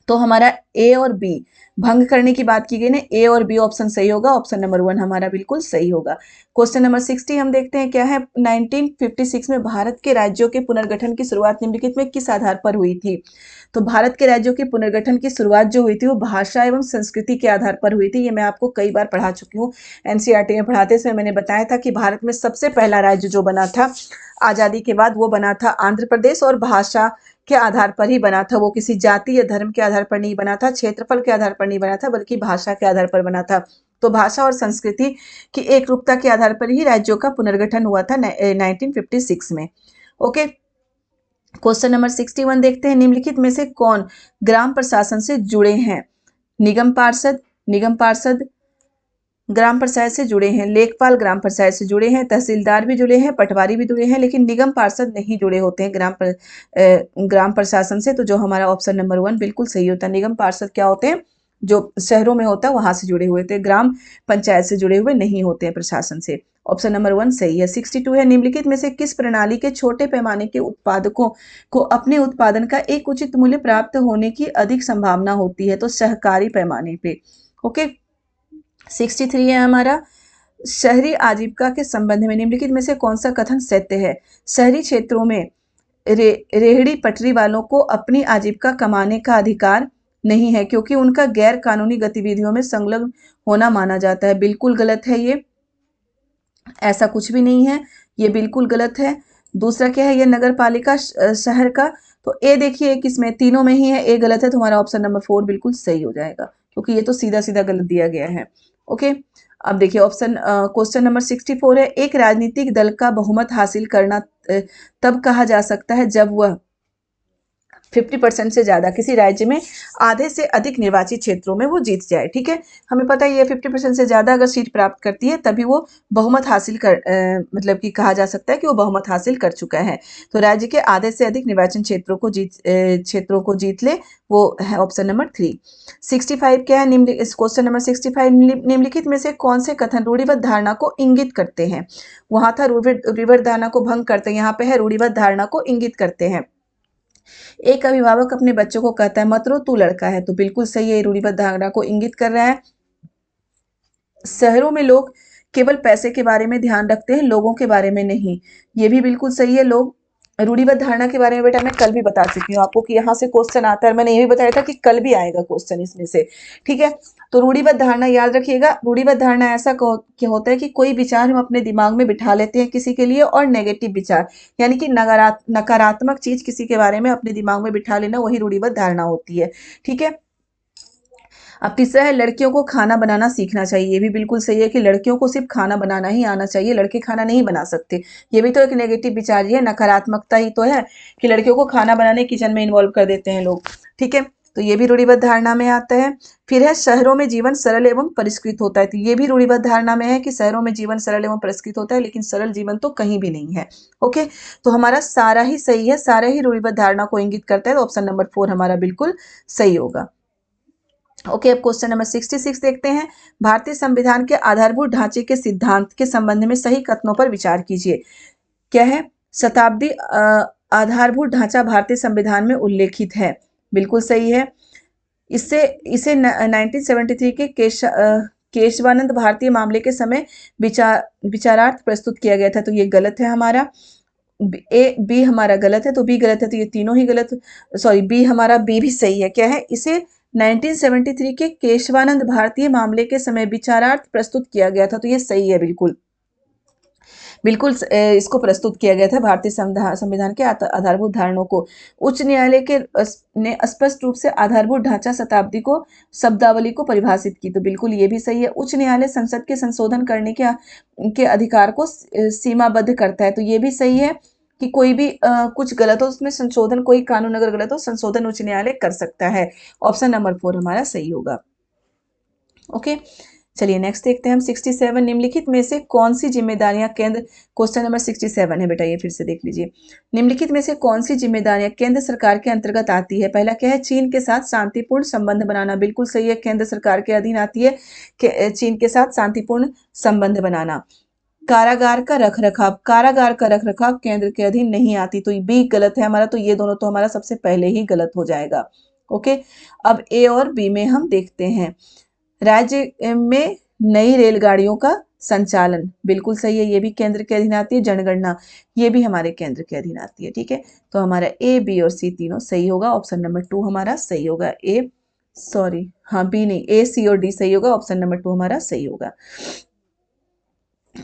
तो हमारा ए और बी भंग करने की बात की गई ना, ए और बी ऑप्शन सही होगा, ऑप्शन नंबर 1 हमारा बिल्कुल सही होगा। क्वेश्चन नंबर 60 हम देखते हैं क्या है, 1956 में भारत के राज्यों के पुनर्गठन की शुरुआत निम्नलिखित में किस आधार पर हुई थी। तो भारत के राज्यों के पुनर्गठन की शुरुआत जो हुई थी वो भाषा एवं संस्कृति के आधार पर हुई थी, ये मैं आपको कई बार पढ़ा चुकी हूँ। एनसीईआरटी में पढ़ाते समय मैंने बताया था कि भारत में सबसे पहला राज्य जो बना था आजादी के बाद वो बना था आंध्र प्रदेश, और भाषा के आधार पर ही बना था, वो किसी जाति या धर्म के आधार पर नहीं बना था, क्षेत्रफल के आधार पर नहीं बना था, बल्कि भाषा के आधार पर बना था। तो भाषा और संस्कृति की एक रूपता के आधार पर ही राज्यों का पुनर्गठन हुआ था 1956 में। ओके, क्वेश्चन नंबर 61 देखते हैं, निम्नलिखित में से कौन ग्राम प्रशासन से जुड़े हैं। निगम पार्षद ग्राम पंचायत से जुड़े हैं, लेखपाल ग्राम पंचायत से जुड़े हैं, तहसीलदार भी जुड़े हैं, पटवारी भी जुड़े हैं, लेकिन निगम पार्षद नहीं जुड़े होते हैं ग्राम प्रशासन से, तो जो हमारा ऑप्शन नंबर 1 बिल्कुल सही होता है। निगम पार्षद क्या होते हैं, जो शहरों में होता है वहां से जुड़े हुए थे, ग्राम पंचायत से जुड़े हुए नहीं होते हैं प्रशासन से। ऑप्शन नंबर 1 सही है। 62 है, निम्नलिखित में से किस प्रणाली के छोटे पैमाने के उत्पादकों को अपने उत्पादन का एक उचित मूल्य प्राप्त होने की अधिक संभावना होती है। तो सहकारी पैमाने पे। ओके, 63 है हमारा, शहरी आजीविका के संबंध में निम्नलिखित में से कौन सा कथन सत्य है। शहरी क्षेत्रों में रेहड़ी पटरी वालों को अपनी आजीविका कमाने का अधिकार नहीं है क्योंकि उनका गैर कानूनी गतिविधियों में संलग्न होना माना जाता है। बिल्कुल गलत है ये, ऐसा कुछ भी नहीं है, ये बिल्कुल गलत है। दूसरा क्या है, ये नगर पालिका शहर का, तो ए देखिए किसमें, तीनों में ही है, ए गलत है, तो हमारा ऑप्शन नंबर 4 बिल्कुल सही हो जाएगा क्योंकि ये तो सीधा सीधा गलत दिया गया है। ओके, अब देखिए ऑप्शन क्वेश्चन नंबर 64 है, एक राजनीतिक दल का बहुमत हासिल करना तब कहा जा सकता है जब वह 50% से ज्यादा किसी राज्य में आधे से अधिक निर्वाचित क्षेत्रों में वो जीत जाए। ठीक है, हमें पता है ये 50% से ज्यादा अगर सीट प्राप्त करती है तभी वो बहुमत हासिल कर मतलब कि कहा जा सकता है कि वो बहुमत हासिल कर चुका है। तो राज्य के आधे से अधिक निर्वाचन क्षेत्रों को जीत ले, वो है ऑप्शन नंबर 3। 65 क्या है, क्वेश्चन नंबर 65, निम्नलिखित में से कौन से कथन रूढ़िबद्ध धारणा को इंगित करते हैं। वहां था रूढ़िबद्ध धारणा को भंग करते हैं, यहाँ पे है रूढ़िबद्ध धारणा को इंगित करते हैं। एक अभिभावक अपने बच्चों को कहता है मत रो तू लड़का है, तो बिल्कुल सही है, रूढ़िबद्ध धारणा को इंगित कर रहा है। शहरों में लोग केवल पैसे के बारे में ध्यान रखते हैं, लोगों के बारे में नहीं, ये भी बिल्कुल सही है। लोग रूढ़िबद्ध धारणा के बारे में बेटा मैं कल भी बता चुकी हूँ आपको कि यहाँ से क्वेश्चन आता है, मैंने ये भी बताया था कि कल भी आएगा क्वेश्चन इसमें से। ठीक है, तो रूढ़िबद्ध धारणा याद रखिएगा, रूढ़िबद्ध धारणा ऐसा क्या होता है कि कोई विचार हम अपने दिमाग में बिठा लेते हैं किसी के लिए, और नेगेटिव विचार यानी कि नकारात्मक चीज किसी के बारे में अपने दिमाग में बिठा लेना, वही रूढ़िबद्ध धारणा होती है। ठीक है, अब तीसरा है लड़कियों को खाना बनाना सीखना चाहिए, ये भी बिल्कुल सही है कि लड़कियों को सिर्फ खाना बनाना ही आना चाहिए, लड़के खाना नहीं बना सकते। ये भी तो एक नेगेटिव विचार ही है, नकारात्मकता ही तो है कि लड़कियों को खाना बनाने किचन में इन्वॉल्व कर देते हैं लोग। ठीक है, तो ये भी रूढ़िबद्ध धारणा में आता है। फिर है शहरों में जीवन सरल एवं परिष्कृत होता है, तो ये भी रूढ़िबद्ध धारणा में है कि शहरों में जीवन सरल एवं परिष्कृत होता है, लेकिन सरल जीवन तो कहीं भी नहीं है। ओके, तो हमारा सारा ही सही है, सारा ही रूढ़िबद्ध धारणा को इंगित करता है, तो ऑप्शन नंबर 4 हमारा बिल्कुल सही होगा। ओके, अब क्वेश्चन नंबर 66 देखते हैं, भारतीय संविधान के आधारभूत ढांचे के सिद्धांत के संबंध में सही कथनों पर विचार कीजिए। क्या है, शताब्दी आधारभूत ढांचा भारतीय संविधान में उल्लेखित है, बिल्कुल सही है। इसे इसे 1973 के केशवानंद भारतीय मामले के समय विचारार्थ प्रस्तुत किया गया था, तो ये गलत है हमारा। बी हमारा गलत है, तो बी गलत है, तो ये तीनों ही गलत, सॉरी बी हमारा, बी भी सही है। क्या है, इसे 1973 के केशवानंद भारतीय मामले के समय विचारार्थ प्रस्तुत किया गया था, तो ये सही है, बिल्कुल बिल्कुल इसको प्रस्तुत किया गया था भारतीय संविधान के आधारभूत धारणाओं को। उच्च न्यायालय के ने स्पष्ट रूप से आधारभूत ढांचा शताब्दी को शब्दावली को परिभाषित की, तो बिल्कुल ये भी सही है। उच्च न्यायालय संसद के संशोधन करने के अधिकार को सीमाबद्ध करता है, तो ये भी सही है कि कोई भी कुछ गलत हो उसमें संशोधन, कोई कानून अगर गलत हो संशोधन उच्च न्यायालय कर सकता है। ऑप्शन नंबर 4 हमारा सही होगा। ओके, चलिए नेक्स्ट देखते हैं हम 67, निम्नलिखित में से कौन सी जिम्मेदारियां केंद्र, क्वेश्चन नंबर 67 है बेटा, ये फिर से देख लीजिए, निम्नलिखित में से कौन सी जिम्मेदारियां केंद्र सरकार के अंतर्गत आती है। पहला क्या है, चीन के साथ शांतिपूर्ण संबंध बनाना, बिल्कुल सही है, केंद्र सरकार के अधीन आती है चीन के साथ शांतिपूर्ण संबंध बनाना। कारागार का रखरखाव, कारागार का रखरखाव केंद्र के अधीन नहीं आती, तो बी गलत है हमारा, तो ये दोनों तो हमारा सबसे पहले ही गलत हो जाएगा। ओके, अब ए और बी में हम देखते हैं, राज्य में नई रेलगाड़ियों का संचालन, बिल्कुल सही है, ये भी केंद्र के अधीन आती है। जनगणना, ये भी हमारे केंद्र के अधीन आती है। ठीक है, तो हमारा ए बी और सी तीनों सही होगा, ऑप्शन नंबर 2 हमारा सही होगा। हाँ बी नहीं, ए सी और डी सही होगा, ऑप्शन नंबर 2 हमारा सही होगा।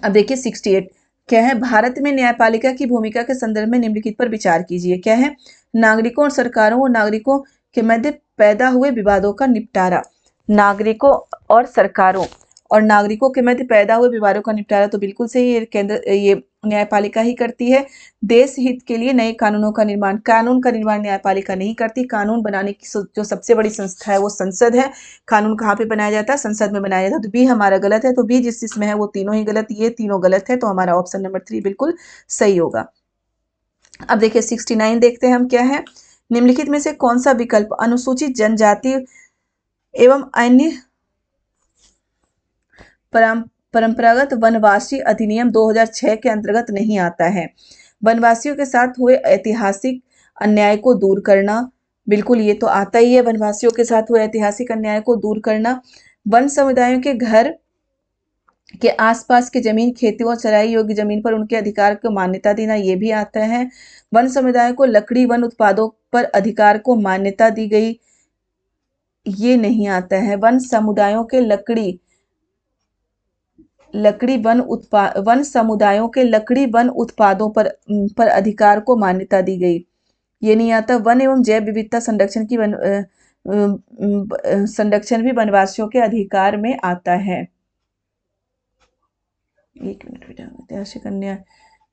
अब देखिए 68 क्या है, भारत में न्यायपालिका की भूमिका के संदर्भ में निम्नलिखित पर विचार कीजिए। क्या है, नागरिकों और सरकारों और नागरिकों के मध्य पैदा हुए विवादों का निपटारा, नागरिकों और सरकारों और नागरिकों के मध्य पैदा हुए विवादों का निपटारा, तो बिल्कुल सही, ये न्यायपालिका ही करती है। देश हित के लिए नए कानूनों का निर्माण, कानून का निर्माण न्यायपालिका नहीं करती, कानून बनाने की जो सबसे बड़ी संस्था है वो संसद है। कानून कहाँ पे बनाया जाता है, संसद में बनाया जाता है, तो बी हमारा गलत है, तो बी जिसमें है वो तीनों ही गलत, ये तीनों गलत है, तो हमारा ऑप्शन नंबर 3 बिल्कुल सही होगा। अब देखिए 69 देखते हैं हम, क्या है, निम्नलिखित में से कौन सा विकल्प अनुसूचित जनजाति एवं अन्य परंपरागत वनवासी अधिनियम 2006 के अंतर्गत नहीं आता है। वनवासियों के साथ हुए ऐतिहासिक अन्याय को दूर करना, बिल्कुल ये तो आता ही है, वनवासियों के साथ हुए ऐतिहासिक अन्याय को दूर करना। वन समुदायों के घर के आसपास की जमीन खेती और चराई योग्य जमीन पर उनके अधिकार को मान्यता देना, ये भी आता है। वन समुदाय को लकड़ी वन उत्पादों पर अधिकार को मान्यता दी गई, ये नहीं आता है। वन समुदायों के वन समुदायों के लकड़ी वन उत्पादों पर अधिकार को मान्यता दी गई, ये नहीं आता। वन एवं जैव विविधता संरक्षण भी वनवासियों के अधिकार में आता है। एक मिनट बेटा, ऐतिहासिक अन्याय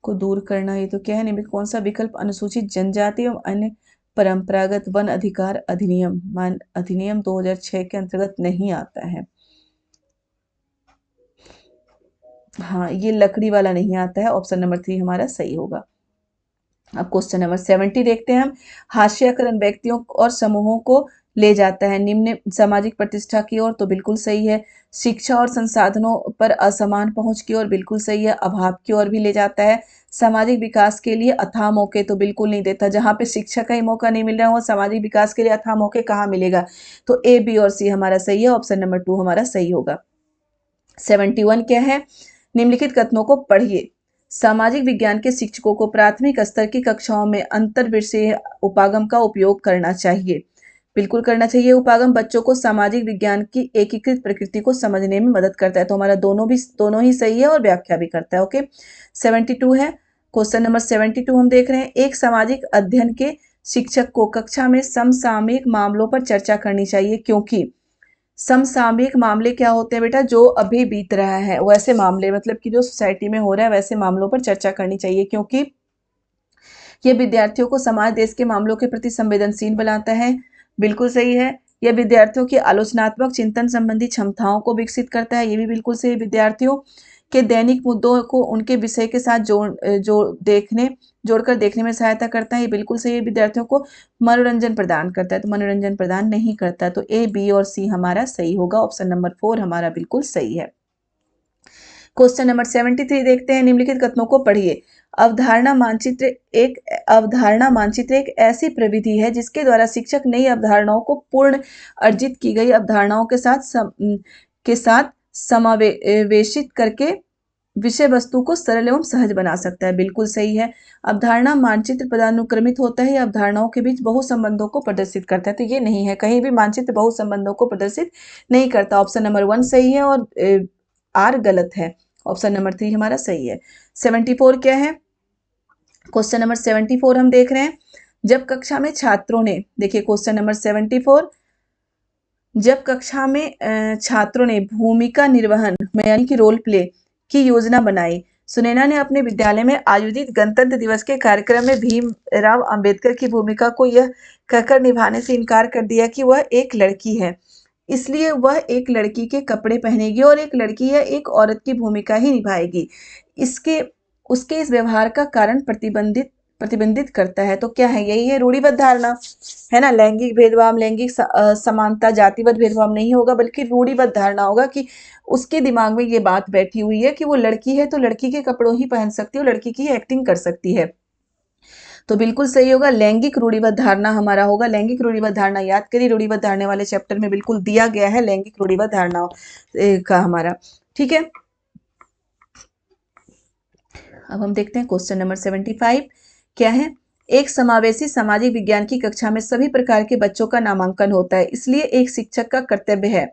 को दूर करना, ये तो क्या है, निम्नलिखित कौन सा विकल्प अनुसूचित जनजाति एवं अन्य परंपरागत वन अधिकार अधिनियम 2006 के अंतर्गत नहीं आता है। हाँ, ये लकड़ी वाला नहीं आता है, ऑप्शन नंबर 3 हमारा सही होगा। अब क्वेश्चन नंबर 70 देखते हैं हम। हास्यकरण व्यक्तियों और समूहों को ले जाता है निम्न सामाजिक प्रतिष्ठा की ओर, तो बिल्कुल सही है। शिक्षा और संसाधनों पर असमान पहुंच की ओर, बिल्कुल सही है। अभाव की ओर भी ले जाता है। सामाजिक विकास के लिए अथाह मौके, तो बिल्कुल नहीं देता। जहां पे शिक्षा का ही मौका नहीं मिल रहा है, वो सामाजिक विकास के लिए अथाह मौके कहाँ मिलेगा। तो ए, बी और सी हमारा सही है, ऑप्शन नंबर 2 हमारा सही होगा। 71 क्या है, निम्नलिखित कथनों को पढ़िए। सामाजिक विज्ञान के शिक्षकों को प्राथमिक स्तर की कक्षाओं में अंतर विषय उपागम का उपयोग करना चाहिए, बिल्कुल करना चाहिए। उपागम बच्चों को सामाजिक विज्ञान की एकीकृत प्रकृति को समझने में मदद करता है, तो हमारा दोनों ही सही है और व्याख्या भी करता है। ओके, 72 है, क्वेश्चन नंबर 72 हम देख रहे हैं। एक सामाजिक अध्ययन के शिक्षक को कक्षा में समसामयिक मामलों पर चर्चा करनी चाहिए, क्योंकि समसामयिक मामले क्या होते हैं बेटा, जो अभी बीत रहा है वैसे मामले, मतलब कि जो सोसाइटी में हो रहा है वैसे मामलों पर चर्चा करनी चाहिए, क्योंकि ये विद्यार्थियों को समाज देश के मामलों के प्रति संवेदनशील बनाता है, बिल्कुल सही है। यह विद्यार्थियों की आलोचनात्मक चिंतन संबंधी क्षमताओं को विकसित करता है, ये भी बिल्कुल सही। विद्यार्थियों के दैनिक मुद्दों को उनके विषय के साथ जोड़कर देखने में सहायता करता है, ये बिल्कुल सही है। विद्यार्थियों को मनोरंजन प्रदान करता है, तो मनोरंजन प्रदान नहीं करता, तो ए, बी और सी हमारा सही होगा, ऑप्शन नंबर 4 हमारा बिल्कुल सही है। क्वेश्चन नंबर 73 देखते हैं। निम्नलिखित कथनों को पढ़िए। अवधारणा मानचित्र एक ऐसी प्रविधि है जिसके द्वारा शिक्षक नई अवधारणाओं को पूर्ण अर्जित की गई अवधारणाओं के साथ समावेशित करके विषय वस्तु को सरल एवं सहज बना सकता है, बिल्कुल सही है। अवधारणा मानचित्र पदानुक्रमित होता है, अवधारणाओं के बीच बहु संबंधों को प्रदर्शित करता है, तो ये नहीं है, कहीं भी मानचित्र बहु संबंधों को प्रदर्शित नहीं करता। ऑप्शन नंबर 1 सही है और आर गलत है, ऑप्शन नंबर 3 हमारा सही है। 74 क्या है, क्वेश्चन नंबर 74 हम देख रहे हैं। जब कक्षा में छात्रों ने, देखिए क्वेश्चन नंबर 74, जब कक्षा में छात्रों ने भूमिका निर्वहन में यानी कि रोल प्ले की योजना बनाई, सुनैना ने अपने विद्यालय में आयोजित गणतंत्र दिवस के कार्यक्रम में भीमराव अंबेडकर की भूमिका को यह कहकर निभाने से इनकार कर दिया कि वह एक लड़की है, इसलिए वह एक लड़की के कपड़े पहनेगी और एक लड़की या एक औरत की भूमिका ही निभाएगी। इसके उसके इस व्यवहार का कारण प्रतिबंधित करता है, तो क्या है, यही है रूढ़िबद्ध धारणा, है ना। लैंगिक भेदभाव, लैंगिक समानता, जातिगत भेदभाव नहीं होगा, बल्कि रूढ़िबद्ध धारणा होगा कि उसके दिमाग में ये बात बैठी हुई है कि वो लड़की है तो लड़की के कपड़ों ही पहन सकती है और लड़की की एक्टिंग कर सकती है, तो बिल्कुल सही होगा। लैंगिक रूढ़िबद्ध धारणा हमारा होगा। लैंगिक रूढ़िबद्ध धारणा याद करिए, रूढ़िबद्ध धारणा वाले चैप्टर में बिल्कुल दिया गया है लैंगिक रूढ़िबद्ध धारणा का हमारा, ठीक है। अब हम देखते हैं क्वेश्चन नंबर 75 क्या है। एक समावेशी सामाजिक विज्ञान की कक्षा में सभी प्रकार के बच्चों का नामांकन होता है, इसलिए एक शिक्षक का कर्तव्य है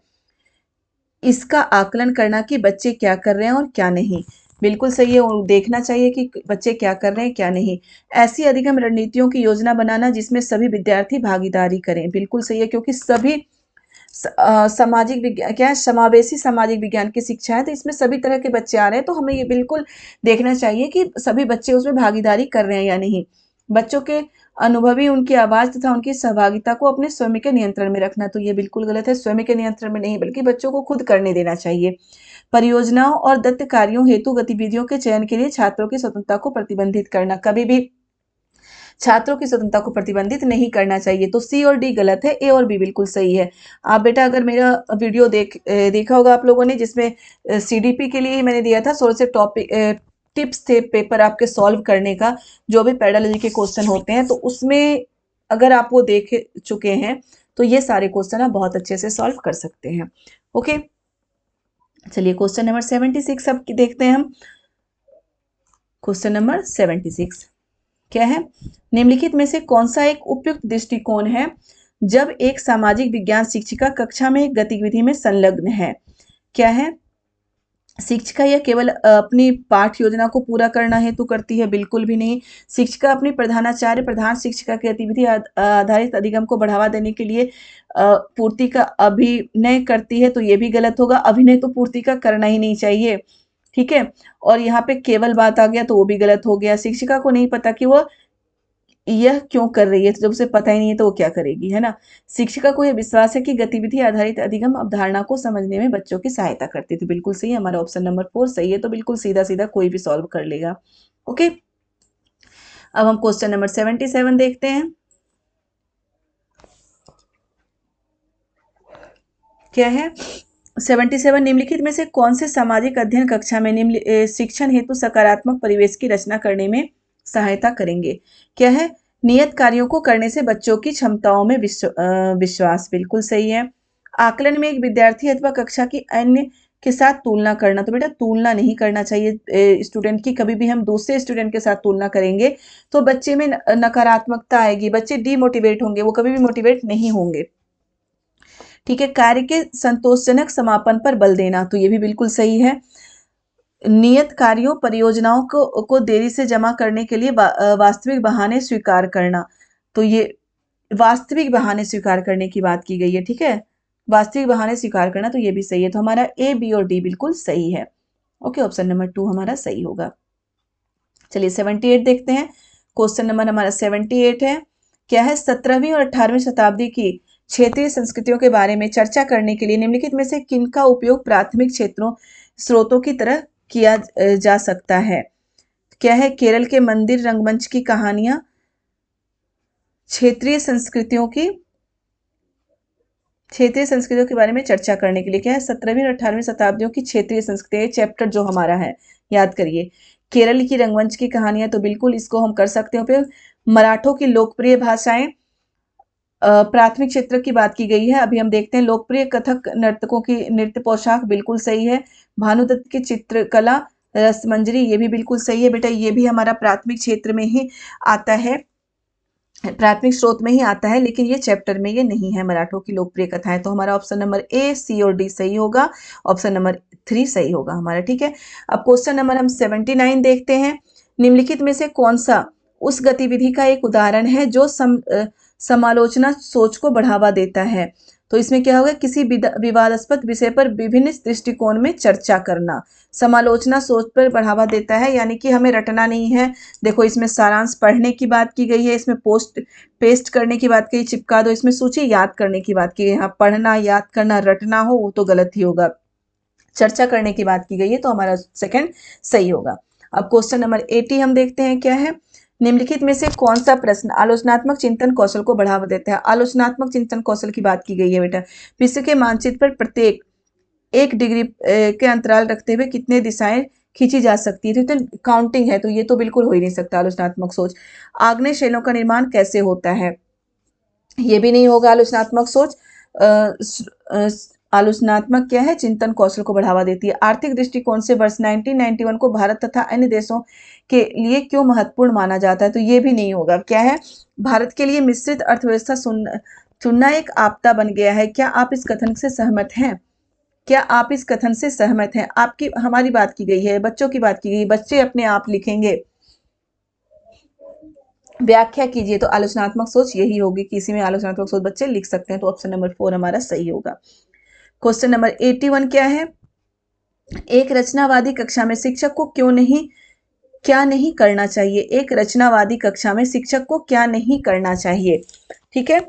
इसका आकलन करना कि बच्चे क्या कर रहे हैं और क्या नहीं, बिल्कुल सही है। और देखना चाहिए कि बच्चे क्या कर रहे हैं क्या नहीं। ऐसी अधिगम रणनीतियों की योजना बनाना जिसमें सभी विद्यार्थी भागीदारी करें, बिल्कुल सही है, क्योंकि सभी सामाजिक विज्ञान क्या है, समावेशी सामाजिक विज्ञान की शिक्षा है, तो इसमें सभी तरह के बच्चे आ रहे हैं, तो हमें ये बिल्कुल देखना चाहिए कि सभी बच्चे उसमें भागीदारी कर रहे हैं या नहीं। बच्चों के अनुभवी उनकी आवाज तथा उनकी सहभागिता को अपने स्वयं के नियंत्रण में रखना, तो ये बिल्कुल गलत है। स्वयं के नियंत्रण में नहीं, बल्कि बच्चों को खुद करने देना चाहिए। परियोजनाओं और दत्त कार्यों हेतु गतिविधियों के चयन के लिए छात्रों की स्वतंत्रता को प्रतिबंधित करना, कभी भी छात्रों की स्वतंत्रता को प्रतिबंधित नहीं करना चाहिए, तो सी और डी गलत है, ए और बी बिल्कुल सही है। आप बेटा अगर मेरा वीडियो देखा होगा आप लोगों ने, जिसमें सीडीपी के लिए ही मैंने दिया था, थोड़े से टॉपिक टिप्स थे पेपर आपके सॉल्व करने का, जो भी पेडालॉजी के क्वेश्चन होते हैं, तो उसमें अगर आप वो देख चुके हैं तो ये सारे क्वेश्चन आप बहुत अच्छे से सॉल्व कर सकते हैं। ओके, चलिए क्वेश्चन नंबर 76 अब देखते हैं हम। क्वेश्चन नंबर 76 क्या है? निम्नलिखित में से कौन सा एक उपयुक्त दृष्टिकोण है जब एक सामाजिक विज्ञान शिक्षिका कक्षा में एक गतिविधि में संलग्न है? क्या है? शिक्षिका यह केवल अपनी पाठ योजना को पूरा करना हेतु करती है? बिल्कुल भी नहीं। शिक्षिका अपनी प्रधानाचार्य प्रधान शिक्षिका की गतिविधि आधारित अधिगम को बढ़ावा देने के लिए पूर्ति का अभिनय करती है, तो ये भी गलत होगा। अभिनय तो पूर्ति का करना ही नहीं चाहिए, ठीक है। और यहाँ पे केवल बात आ गया तो वो भी गलत हो गया। शिक्षिका को नहीं पता कि वो यह क्यों कर रही है, तो जब उसे पता ही नहीं है तो वो क्या करेगी, है ना। शिक्षिका को यह विश्वास है कि गतिविधि आधारित अधिगम अवधारणा को समझने में बच्चों की सहायता करती है। तो बिल्कुल सही, हमारा ऑप्शन नंबर 4 सही है। तो बिल्कुल सीधा सीधा कोई भी सॉल्व कर लेगा। ओके, अब हम क्वेश्चन नंबर 77 देखते हैं। क्या है? 77 निम्नलिखित में से कौन से सामाजिक अध्ययन कक्षा में निम्न शिक्षण हेतु सकारात्मक परिवेश की रचना करने में सहायता करेंगे? क्या है? नियत कार्यों को करने से बच्चों की क्षमताओं में विश्वास, बिल्कुल सही है। आकलन में एक विद्यार्थी अथवा कक्षा की अन्य के साथ तुलना करना, तो बेटा तुलना नहीं करना चाहिए स्टूडेंट की। कभी भी हम दूसरे स्टूडेंट के साथ तुलना करेंगे तो बच्चे में नकारात्मकता आएगी, बच्चे डीमोटिवेट होंगे, वो कभी भी मोटिवेट नहीं होंगे, ठीक है। कार्य के संतोषजनक समापन पर बल देना, तो ये भी बिल्कुल सही है। नियत कार्यों परियोजनाओं को देरी से जमा करने के लिए वास्तविक बहाने स्वीकार करना, तो ये वास्तविक बहाने स्वीकार करने की बात की गई है, ठीक है। वास्तविक बहाने स्वीकार करना, तो ये भी सही है। तो हमारा ए, बी और डी बिल्कुल सही है। ओके, ऑप्शन नंबर 2 हमारा सही होगा। चलिए 78 देखते हैं। क्वेश्चन नंबर हमारा 78 है। क्या है? 17वीं और 18वीं शताब्दी की क्षेत्रीय संस्कृतियों के बारे में चर्चा करने के लिए निम्नलिखित में से किनका उपयोग प्राथमिक क्षेत्रों स्रोतों की तरह किया जा सकता है? क्या है? केरल के मंदिर रंगमंच की कहानियां क्षेत्रीय संस्कृतियों के बारे में चर्चा करने के लिए। क्या है? 17वीं और 18वीं शताब्दियों की क्षेत्रीय संस्कृति चैप्टर जो हमारा है, याद करिए। केरल की रंगमंच की कहानियां, तो बिल्कुल इसको हम कर सकते हैं उपयोग। मराठों की लोकप्रिय भाषाएं प्राथमिक क्षेत्र की बात की गई है। अभी हम देखते हैं लोकप्रिय कथक नर्तकों की नृत्य पोशाक, बिल्कुल सही है। भानुदत्त की चित्रकला रसमंजरी, ये भी बिल्कुल सही है बेटा, ये भी हमारा प्राथमिक क्षेत्र में ही आता है, प्राथमिक स्रोत में ही आता है, लेकिन ये चैप्टर में ये नहीं है। मराठों की लोकप्रिय कथाएं, तो हमारा ऑप्शन नंबर ए, सी और डी सही होगा। ऑप्शन नंबर 3 सही होगा हमारा, ठीक है। अब क्वेश्चन नंबर हम 79 देखते हैं। निम्नलिखित में से कौन सा उस गतिविधि का एक उदाहरण है जो समालोचना सोच को बढ़ावा देता है? तो इसमें क्या होगा? किसी विवादास्पद विषय पर विभिन्न दृष्टिकोण में चर्चा करना समालोचना सोच पर बढ़ावा देता है, यानी कि हमें रटना नहीं है। देखो इसमें सारांश पढ़ने की बात की गई है, इसमें पेस्ट करने की बात की, चिपका दो। इसमें सूची याद करने की बात की गई है। यहाँ पढ़ना याद करना रटना हो वो तो गलत ही होगा। चर्चा करने की बात की गई है, तो हमारा सेकंड सही होगा। अब क्वेश्चन नंबर 80 हम देखते हैं। क्या है? निम्नलिखित में से कौन सा प्रश्न आलोचनात्मक चिंतन कौशल को बढ़ावा देता है? आलोचनात्मक चिंतन कौशल की बात की गई है बेटा। विश्व के मानचित्र पर प्रत्येक 1 डिग्री के अंतराल रखते हुए कितने दिशाएं खींची जा सकती है? तो काउंटिंग है, तो ये तो बिल्कुल हो ही नहीं सकता आलोचनात्मक सोच। आग्नेय शैलों का निर्माण कैसे होता है? ये भी नहीं होगा आलोचनात्मक सोच। आलोचनात्मक क्या है? चिंतन कौशल को बढ़ावा देती है। आर्थिक दृष्टिकोण से वर्ष 1991 को भारत तथा अन्य देशों के लिए क्यों महत्वपूर्ण माना जाता है? तो ये भी नहीं होगा। क्या है? भारत के लिए मिश्रित अर्थव्यवस्था चुनना एक आपदा बन गया है। क्या आप इस कथन से सहमत हैं? क्या आप इस कथन से सहमत हैं? आपकी हमारी बात की गई है, बच्चों की बात की गई, बच्चे अपने आप लिखेंगे। व्याख्या कीजिए, तो आलोचनात्मक सोच यही होगी कि इसी में आलोचनात्मक सोच बच्चे लिख सकते हैं, तो ऑप्शन नंबर 4 हमारा सही होगा। क्वेश्चन नंबर 81 क्या है? एक रचनावादी कक्षा में शिक्षक को क्या नहीं करना चाहिए? एक रचनावादी कक्षा में शिक्षक को क्या नहीं करना चाहिए? ठीक है,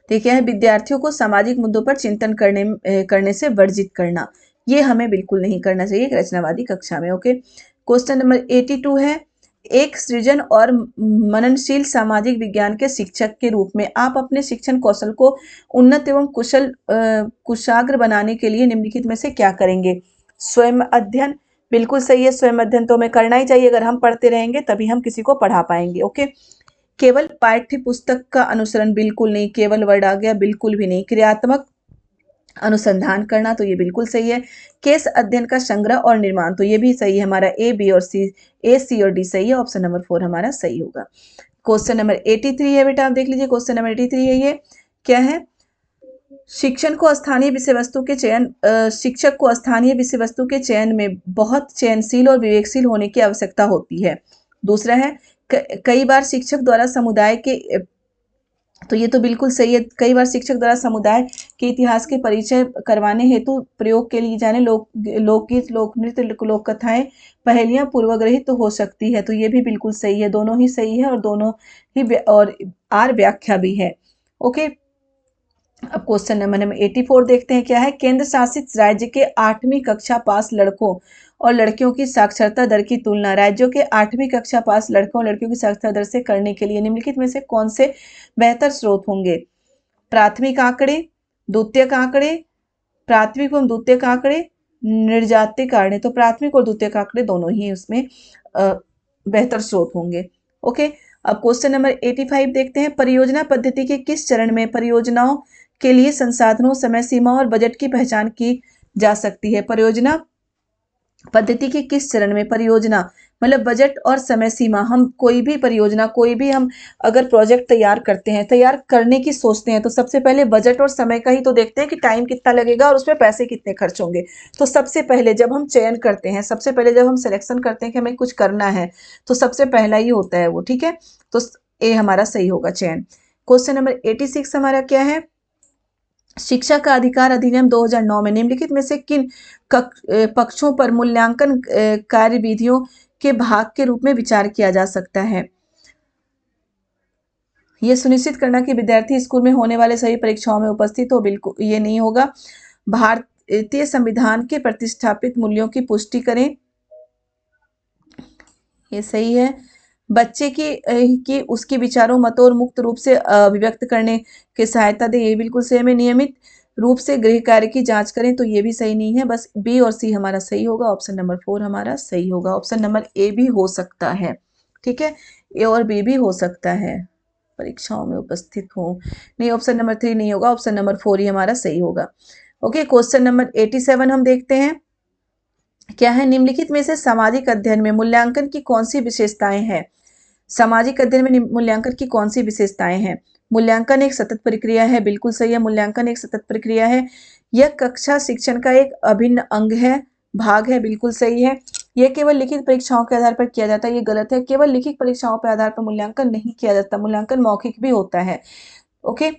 ठीक है। विद्यार्थियों को सामाजिक मुद्दों पर चिंतन करने से वर्जित करना, ये हमें बिल्कुल नहीं करना चाहिए एक रचनावादी कक्षा में। ओके, क्वेश्चन नंबर 82 है। एक सृजन और मननशील सामाजिक विज्ञान के शिक्षक के रूप में आप अपने शिक्षण कौशल को उन्नत एवं कुशाग्र बनाने के लिए निम्नलिखित में से क्या करेंगे? स्वयं अध्ययन, बिल्कुल सही है। स्वयं अध्ययन तो हमें करना ही चाहिए। अगर हम पढ़ते रहेंगे तभी हम किसी को पढ़ा पाएंगे। ओके, केवल पाठ्य पुस्तक का अनुसरण बिल्कुल नहीं, केवल वर्ड आ गया बिल्कुल भी नहीं। क्रियात्मक अनुसंधान करना तो ये बिल्कुल सही है। केस अध्ययन का संग्रह और निर्माण तो ये भी सही है, हमारा ए बी और सी, ए सी और डी सही है, ऑप्शन नंबर 4 हमारा सही होगा। क्वेश्चन नंबर 83 है बेटा, आप देख लीजिए क्वेश्चन नंबर 83 है, ये क्या है? शिक्षण को स्थानीय विषय वस्तु के चयन शिक्षक को स्थानीय विषय वस्तु के चयन में बहुत चयनशील और विवेकशील होने की आवश्यकता होती है। दूसरा है कई बार शिक्षक द्वारा समुदाय के तो ये तो बिल्कुल सही है, कई बार शिक्षक द्वारा समुदाय के इतिहास के परिचय करवाने हेतु प्रयोग के लिए जाने लोकगीत, लोक नृत्य, लोक कथाएं, पहेलियां पूर्वग्रहित तो हो सकती है, तो ये भी बिल्कुल सही है, दोनों ही सही है और दोनों ही और आर व्याख्या भी है। ओके, अब क्वेश्चन नंबर 84 देखते हैं, क्या है? केंद्र शासित राज्य के 8वीं कक्षा पास लड़कों और लड़कियों की साक्षरता दर की तुलना राज्यों के 8वीं कक्षा पास लड़कों और लड़कियों की साक्षरता दर से करने के लिए निम्नलिखित में से कौन से बेहतर स्रोत होंगे? प्राथमिक आंकड़े, द्वितीयक आंकड़े, प्राथमिक एवं द्वितीयक आंकड़े, निर्जातिक आंकड़े। तो प्राथमिक और द्वितीयक आंकड़े दोनों ही उसमें बेहतर स्रोत होंगे। ओके, अब क्वेश्चन नंबर 85 देखते हैं, परियोजना पद्धति के किस चरण में परियोजनाओं के लिए संसाधनों, समय सीमा और बजट की पहचान की जा सकती है? परियोजना पद्धति के किस चरण में परियोजना मतलब बजट और समय सीमा, हम कोई भी परियोजना, कोई भी हम अगर प्रोजेक्ट तैयार करते हैं, तैयार करने की सोचते हैं, तो सबसे पहले बजट और समय का ही तो देखते हैं कि टाइम कितना लगेगा और उसमें पैसे कितने खर्च होंगे। तो सबसे पहले जब हम चयन करते हैं, सबसे पहले जब हम सिलेक्शन करते हैं कि हमें कुछ करना है, तो सबसे पहला ही होता है वो, ठीक है। तो ए हमारा सही होगा चयन। क्वेश्चन नंबर 86 हमारा क्या है? शिक्षा का अधिकार अधिनियम 2009 में निम्नलिखित में से किन पक्षों पर मूल्यांकन कार्यविधियों के भाग के रूप में विचार किया जा सकता है? यह सुनिश्चित करना कि विद्यार्थी स्कूल में होने वाले सभी परीक्षाओं में उपस्थित हो, बिल्कुल ये नहीं होगा। भारतीय संविधान के प्रतिष्ठापित मूल्यों की पुष्टि करें, ये सही है। बच्चे की उसके विचारों, मतों और मुक्त रूप से अभिव्यक्त करने की सहायता दे, ये बिल्कुल सही है। नियमित रूप से गृह कार्य की जांच करें, तो ये भी सही नहीं है। बस बी और सी हमारा सही होगा, ऑप्शन नंबर 4 हमारा सही होगा। ऑप्शन नंबर ए भी हो सकता है, ठीक है, ए और बी भी हो सकता है, परीक्षाओं में उपस्थित हो। नहीं, ऑप्शन नंबर 3 नहीं होगा, ऑप्शन नंबर 4 ही हमारा सही होगा। ओके, क्वेश्चन नंबर 87 हम देखते हैं, क्या है? निम्नलिखित में से सामाजिक अध्ययन में मूल्यांकन की कौन सी विशेषताएं हैं? सामाजिक अध्ययन में मूल्यांकन की कौन सी विशेषताएं हैं? मूल्यांकन एक सतत प्रक्रिया है, बिल्कुल सही है, मूल्यांकन एक सतत प्रक्रिया है। यह कक्षा शिक्षण का एक अभिन्न अंग है, भाग है, बिल्कुल सही है। यह केवल लिखित परीक्षाओं के आधार पर किया जाता है, ये गलत है। केवल लिखित परीक्षाओं के आधार पर मूल्यांकन नहीं किया जाता, मूल्यांकन मौखिक भी होता है। ओके,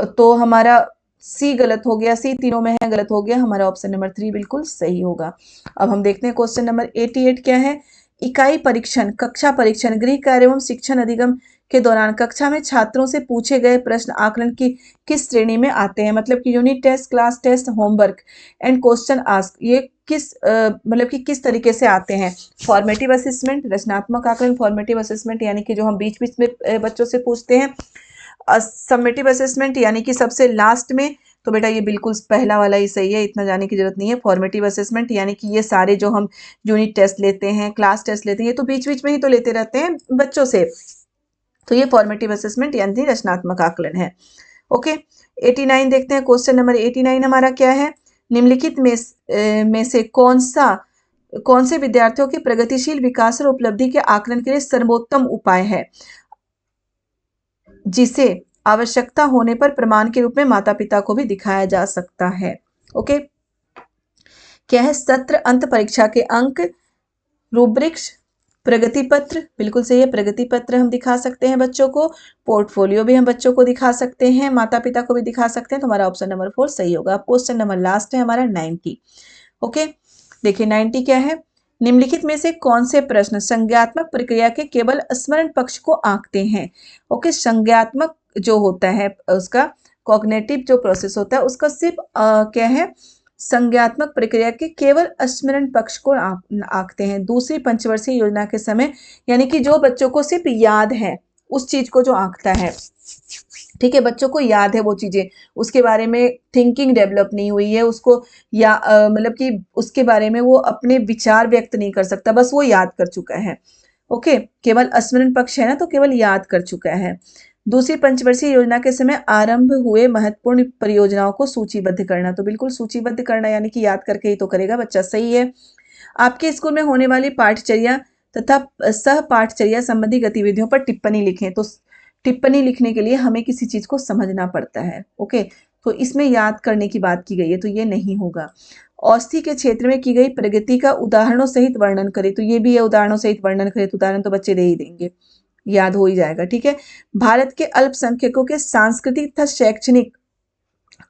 तो हमारा सी गलत हो गया, सी तीनों में है, गलत हो गया, हमारा ऑप्शन नंबर 3 बिल्कुल सही होगा। अब हम देखते हैं क्वेश्चन नंबर 88 क्या है? इकाई परीक्षण, कक्षा परीक्षण, गृह कार्य एवं शिक्षण अधिगम के दौरान कक्षा में छात्रों से पूछे गए प्रश्न आकलन की किस श्रेणी में आते हैं? मतलब कि unit test, class test, homework and question ask, ये किस मतलब कि किस तरीके से आते हैं? फॉर्मेटिव असेसमेंट, रचनात्मक आकलन, फॉर्मेटिव असेसमेंट यानी कि जो हम बीच बीच में बच्चों से पूछते हैं, सबमिटिव असेसमेंट यानी कि सबसे लास्ट में। तो बेटा ये बिल्कुल पहला वाला ही सही है, इतना जाने की जरूरत नहीं है। फॉर्मेटिव असेसमेंट यानी कि ये सारे जो हम यूनिट टेस्ट लेते हैं, क्लास टेस्ट लेते हैं, ये तो बीच बीच में ही तो लेते रहते हैं बच्चों से, तो ये फॉर्मेटिव असेसमेंट यानी रचनात्मक आकलन है। ओके, 89 देखते हैं, क्वेश्चन नंबर 89 हमारा क्या है? निम्नलिखित में से कौन से विद्यार्थियों के प्रगतिशील विकास और उपलब्धि के आकलन के लिए सर्वोत्तम उपाय है, जिसे आवश्यकता होने पर प्रमाण के रूप में माता पिता को भी दिखाया जा सकता है? ओके, क्या है? सत्र अंत परीक्षा के अंक, रूब्रिक्स, प्रगति पत्र, बिल्कुल सही है, प्रगति पत्र हम दिखा सकते हैं बच्चों को, पोर्टफोलियो भी हम बच्चों को दिखा सकते हैं, माता पिता को भी दिखा सकते हैं, तो हमारा ऑप्शन नंबर 4 सही होगा। अब क्वेश्चन नंबर लास्ट है हमारा 90। ओके, देखिए 90 क्या है? निम्नलिखित में से कौन से प्रश्न संज्ञात्मक प्रक्रिया के केवल स्मरण पक्ष को आंकते हैं? ओके, संज्ञात्मक जो होता है उसका कॉग्निटिव जो प्रोसेस होता है उसका सिर्फ क्या है? संज्ञात्मक प्रक्रिया के केवल स्मरण पक्ष को आंकते हैं। दूसरी पंचवर्षीय योजना के समय यानी कि जो बच्चों को सिर्फ याद है उस चीज को जो आंकता है, ठीक है, बच्चों को याद है वो चीजें, उसके बारे में थिंकिंग डेवलप नहीं हुई है उसको, या मतलब कि उसके बारे में वो अपने विचार व्यक्त नहीं कर सकता, बस वो याद कर चुका है। ओके, केवल स्मरण पक्ष है ना, तो केवल याद कर चुका है। दूसरी पंचवर्षीय योजना के समय आरंभ हुए महत्वपूर्ण परियोजनाओं को सूचीबद्ध करना, तो बिल्कुल सूचीबद्ध करना यानी कि याद करके ही तो करेगा बच्चा, सही है। आपके स्कूल में होने वाली पाठचर्या तथा सह पाठचर्या संबंधी गतिविधियों पर टिप्पणी लिखें, तो टिप्पणी लिखने के लिए हमें किसी चीज को समझना पड़ता है। ओके, तो इसमें याद करने की बात की गई है, तो ये नहीं होगा। औषधि के क्षेत्र में की गई प्रगति का उदाहरणों सहित वर्णन करें, तो ये भी है उदाहरणों सहित वर्णन करें, तो उदाहरण तो बच्चे दे ही देंगे, याद हो ही जाएगा। ठीक है, भारत के अल्पसंख्यकों के सांस्कृतिक तथा शैक्षणिक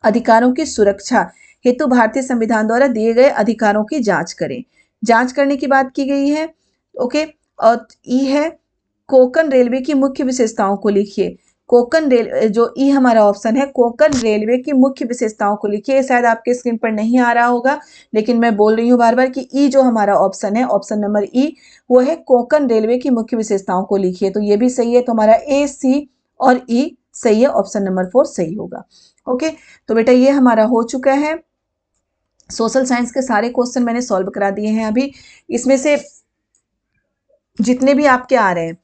अधिकारों की सुरक्षा हेतु भारतीय संविधान द्वारा दिए गए अधिकारों की जांच करें, जांच करने की बात की गई है। ओके, और ई है कोंकण रेलवे की मुख्य विशेषताओं को लिखिए। कोंकण रेल जो ई हमारा ऑप्शन है, कोंकण रेलवे की मुख्य विशेषताओं को लिखिए। शायद आपके स्क्रीन पर नहीं आ रहा होगा, लेकिन मैं बोल रही हूँ बार बार कि ई जो हमारा ऑप्शन है, ऑप्शन नंबर ई, वो है कोंकण रेलवे की मुख्य विशेषताओं को लिखिए, तो ये भी सही है। तो हमारा ए, सी और ई सही है, ऑप्शन नंबर 4 सही होगा। ओके, तो बेटा ये हमारा हो चुका है। सोशल साइंस के सारे क्वेश्चन मैंने सॉल्व करा दिए हैं अभी। इसमें से जितने भी आपके आ रहे हैं,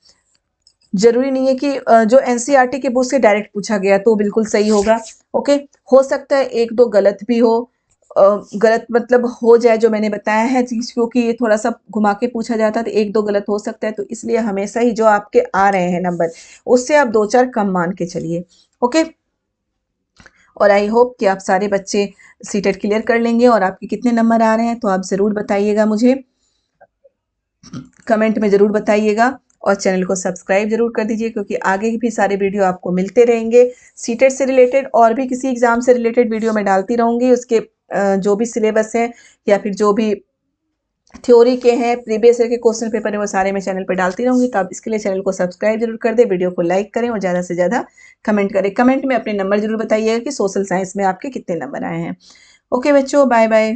जरूरी नहीं है कि जो एनसीईआरटी के बुक से डायरेक्ट पूछा गया तो बिल्कुल सही होगा। ओके, हो सकता है एक दो गलत भी हो, गलत मतलब हो जाए जो मैंने बताया है, क्योंकि ये थोड़ा सा घुमा के पूछा जाता है, तो एक दो गलत हो सकता है, तो इसलिए हमेशा ही जो आपके आ रहे हैं नंबर, उससे आप 2-4 कम मान के चलिए। ओके, और आई होप कि आप सारे बच्चे सीटेट क्लियर कर लेंगे। और आपके कितने नंबर आ रहे हैं तो आप ज़रूर बताइएगा, मुझे कमेंट में ज़रूर बताइएगा। और चैनल को सब्सक्राइब जरूर कर दीजिए, क्योंकि आगे भी सारे वीडियो आपको मिलते रहेंगे सीटेट से रिलेटेड, और भी किसी एग्जाम से रिलेटेड वीडियो मैं डालती रहूँगी। उसके जो भी सिलेबस है या फिर जो भी थ्योरी के हैं, प्रीवियस ईयर के क्वेश्चन पेपर है, वो सारे मैं चैनल पर डालती रहूँगी। तो आप इसके लिए चैनल को सब्सक्राइब जरूर कर दें, वीडियो को लाइक करें और ज़्यादा से ज़्यादा कमेंट करें। कमेंट में अपने नंबर जरूर बताइएगा कि सोशल साइंस में आपके कितने नंबर आए हैं। ओके बच्चों, बाय बाय।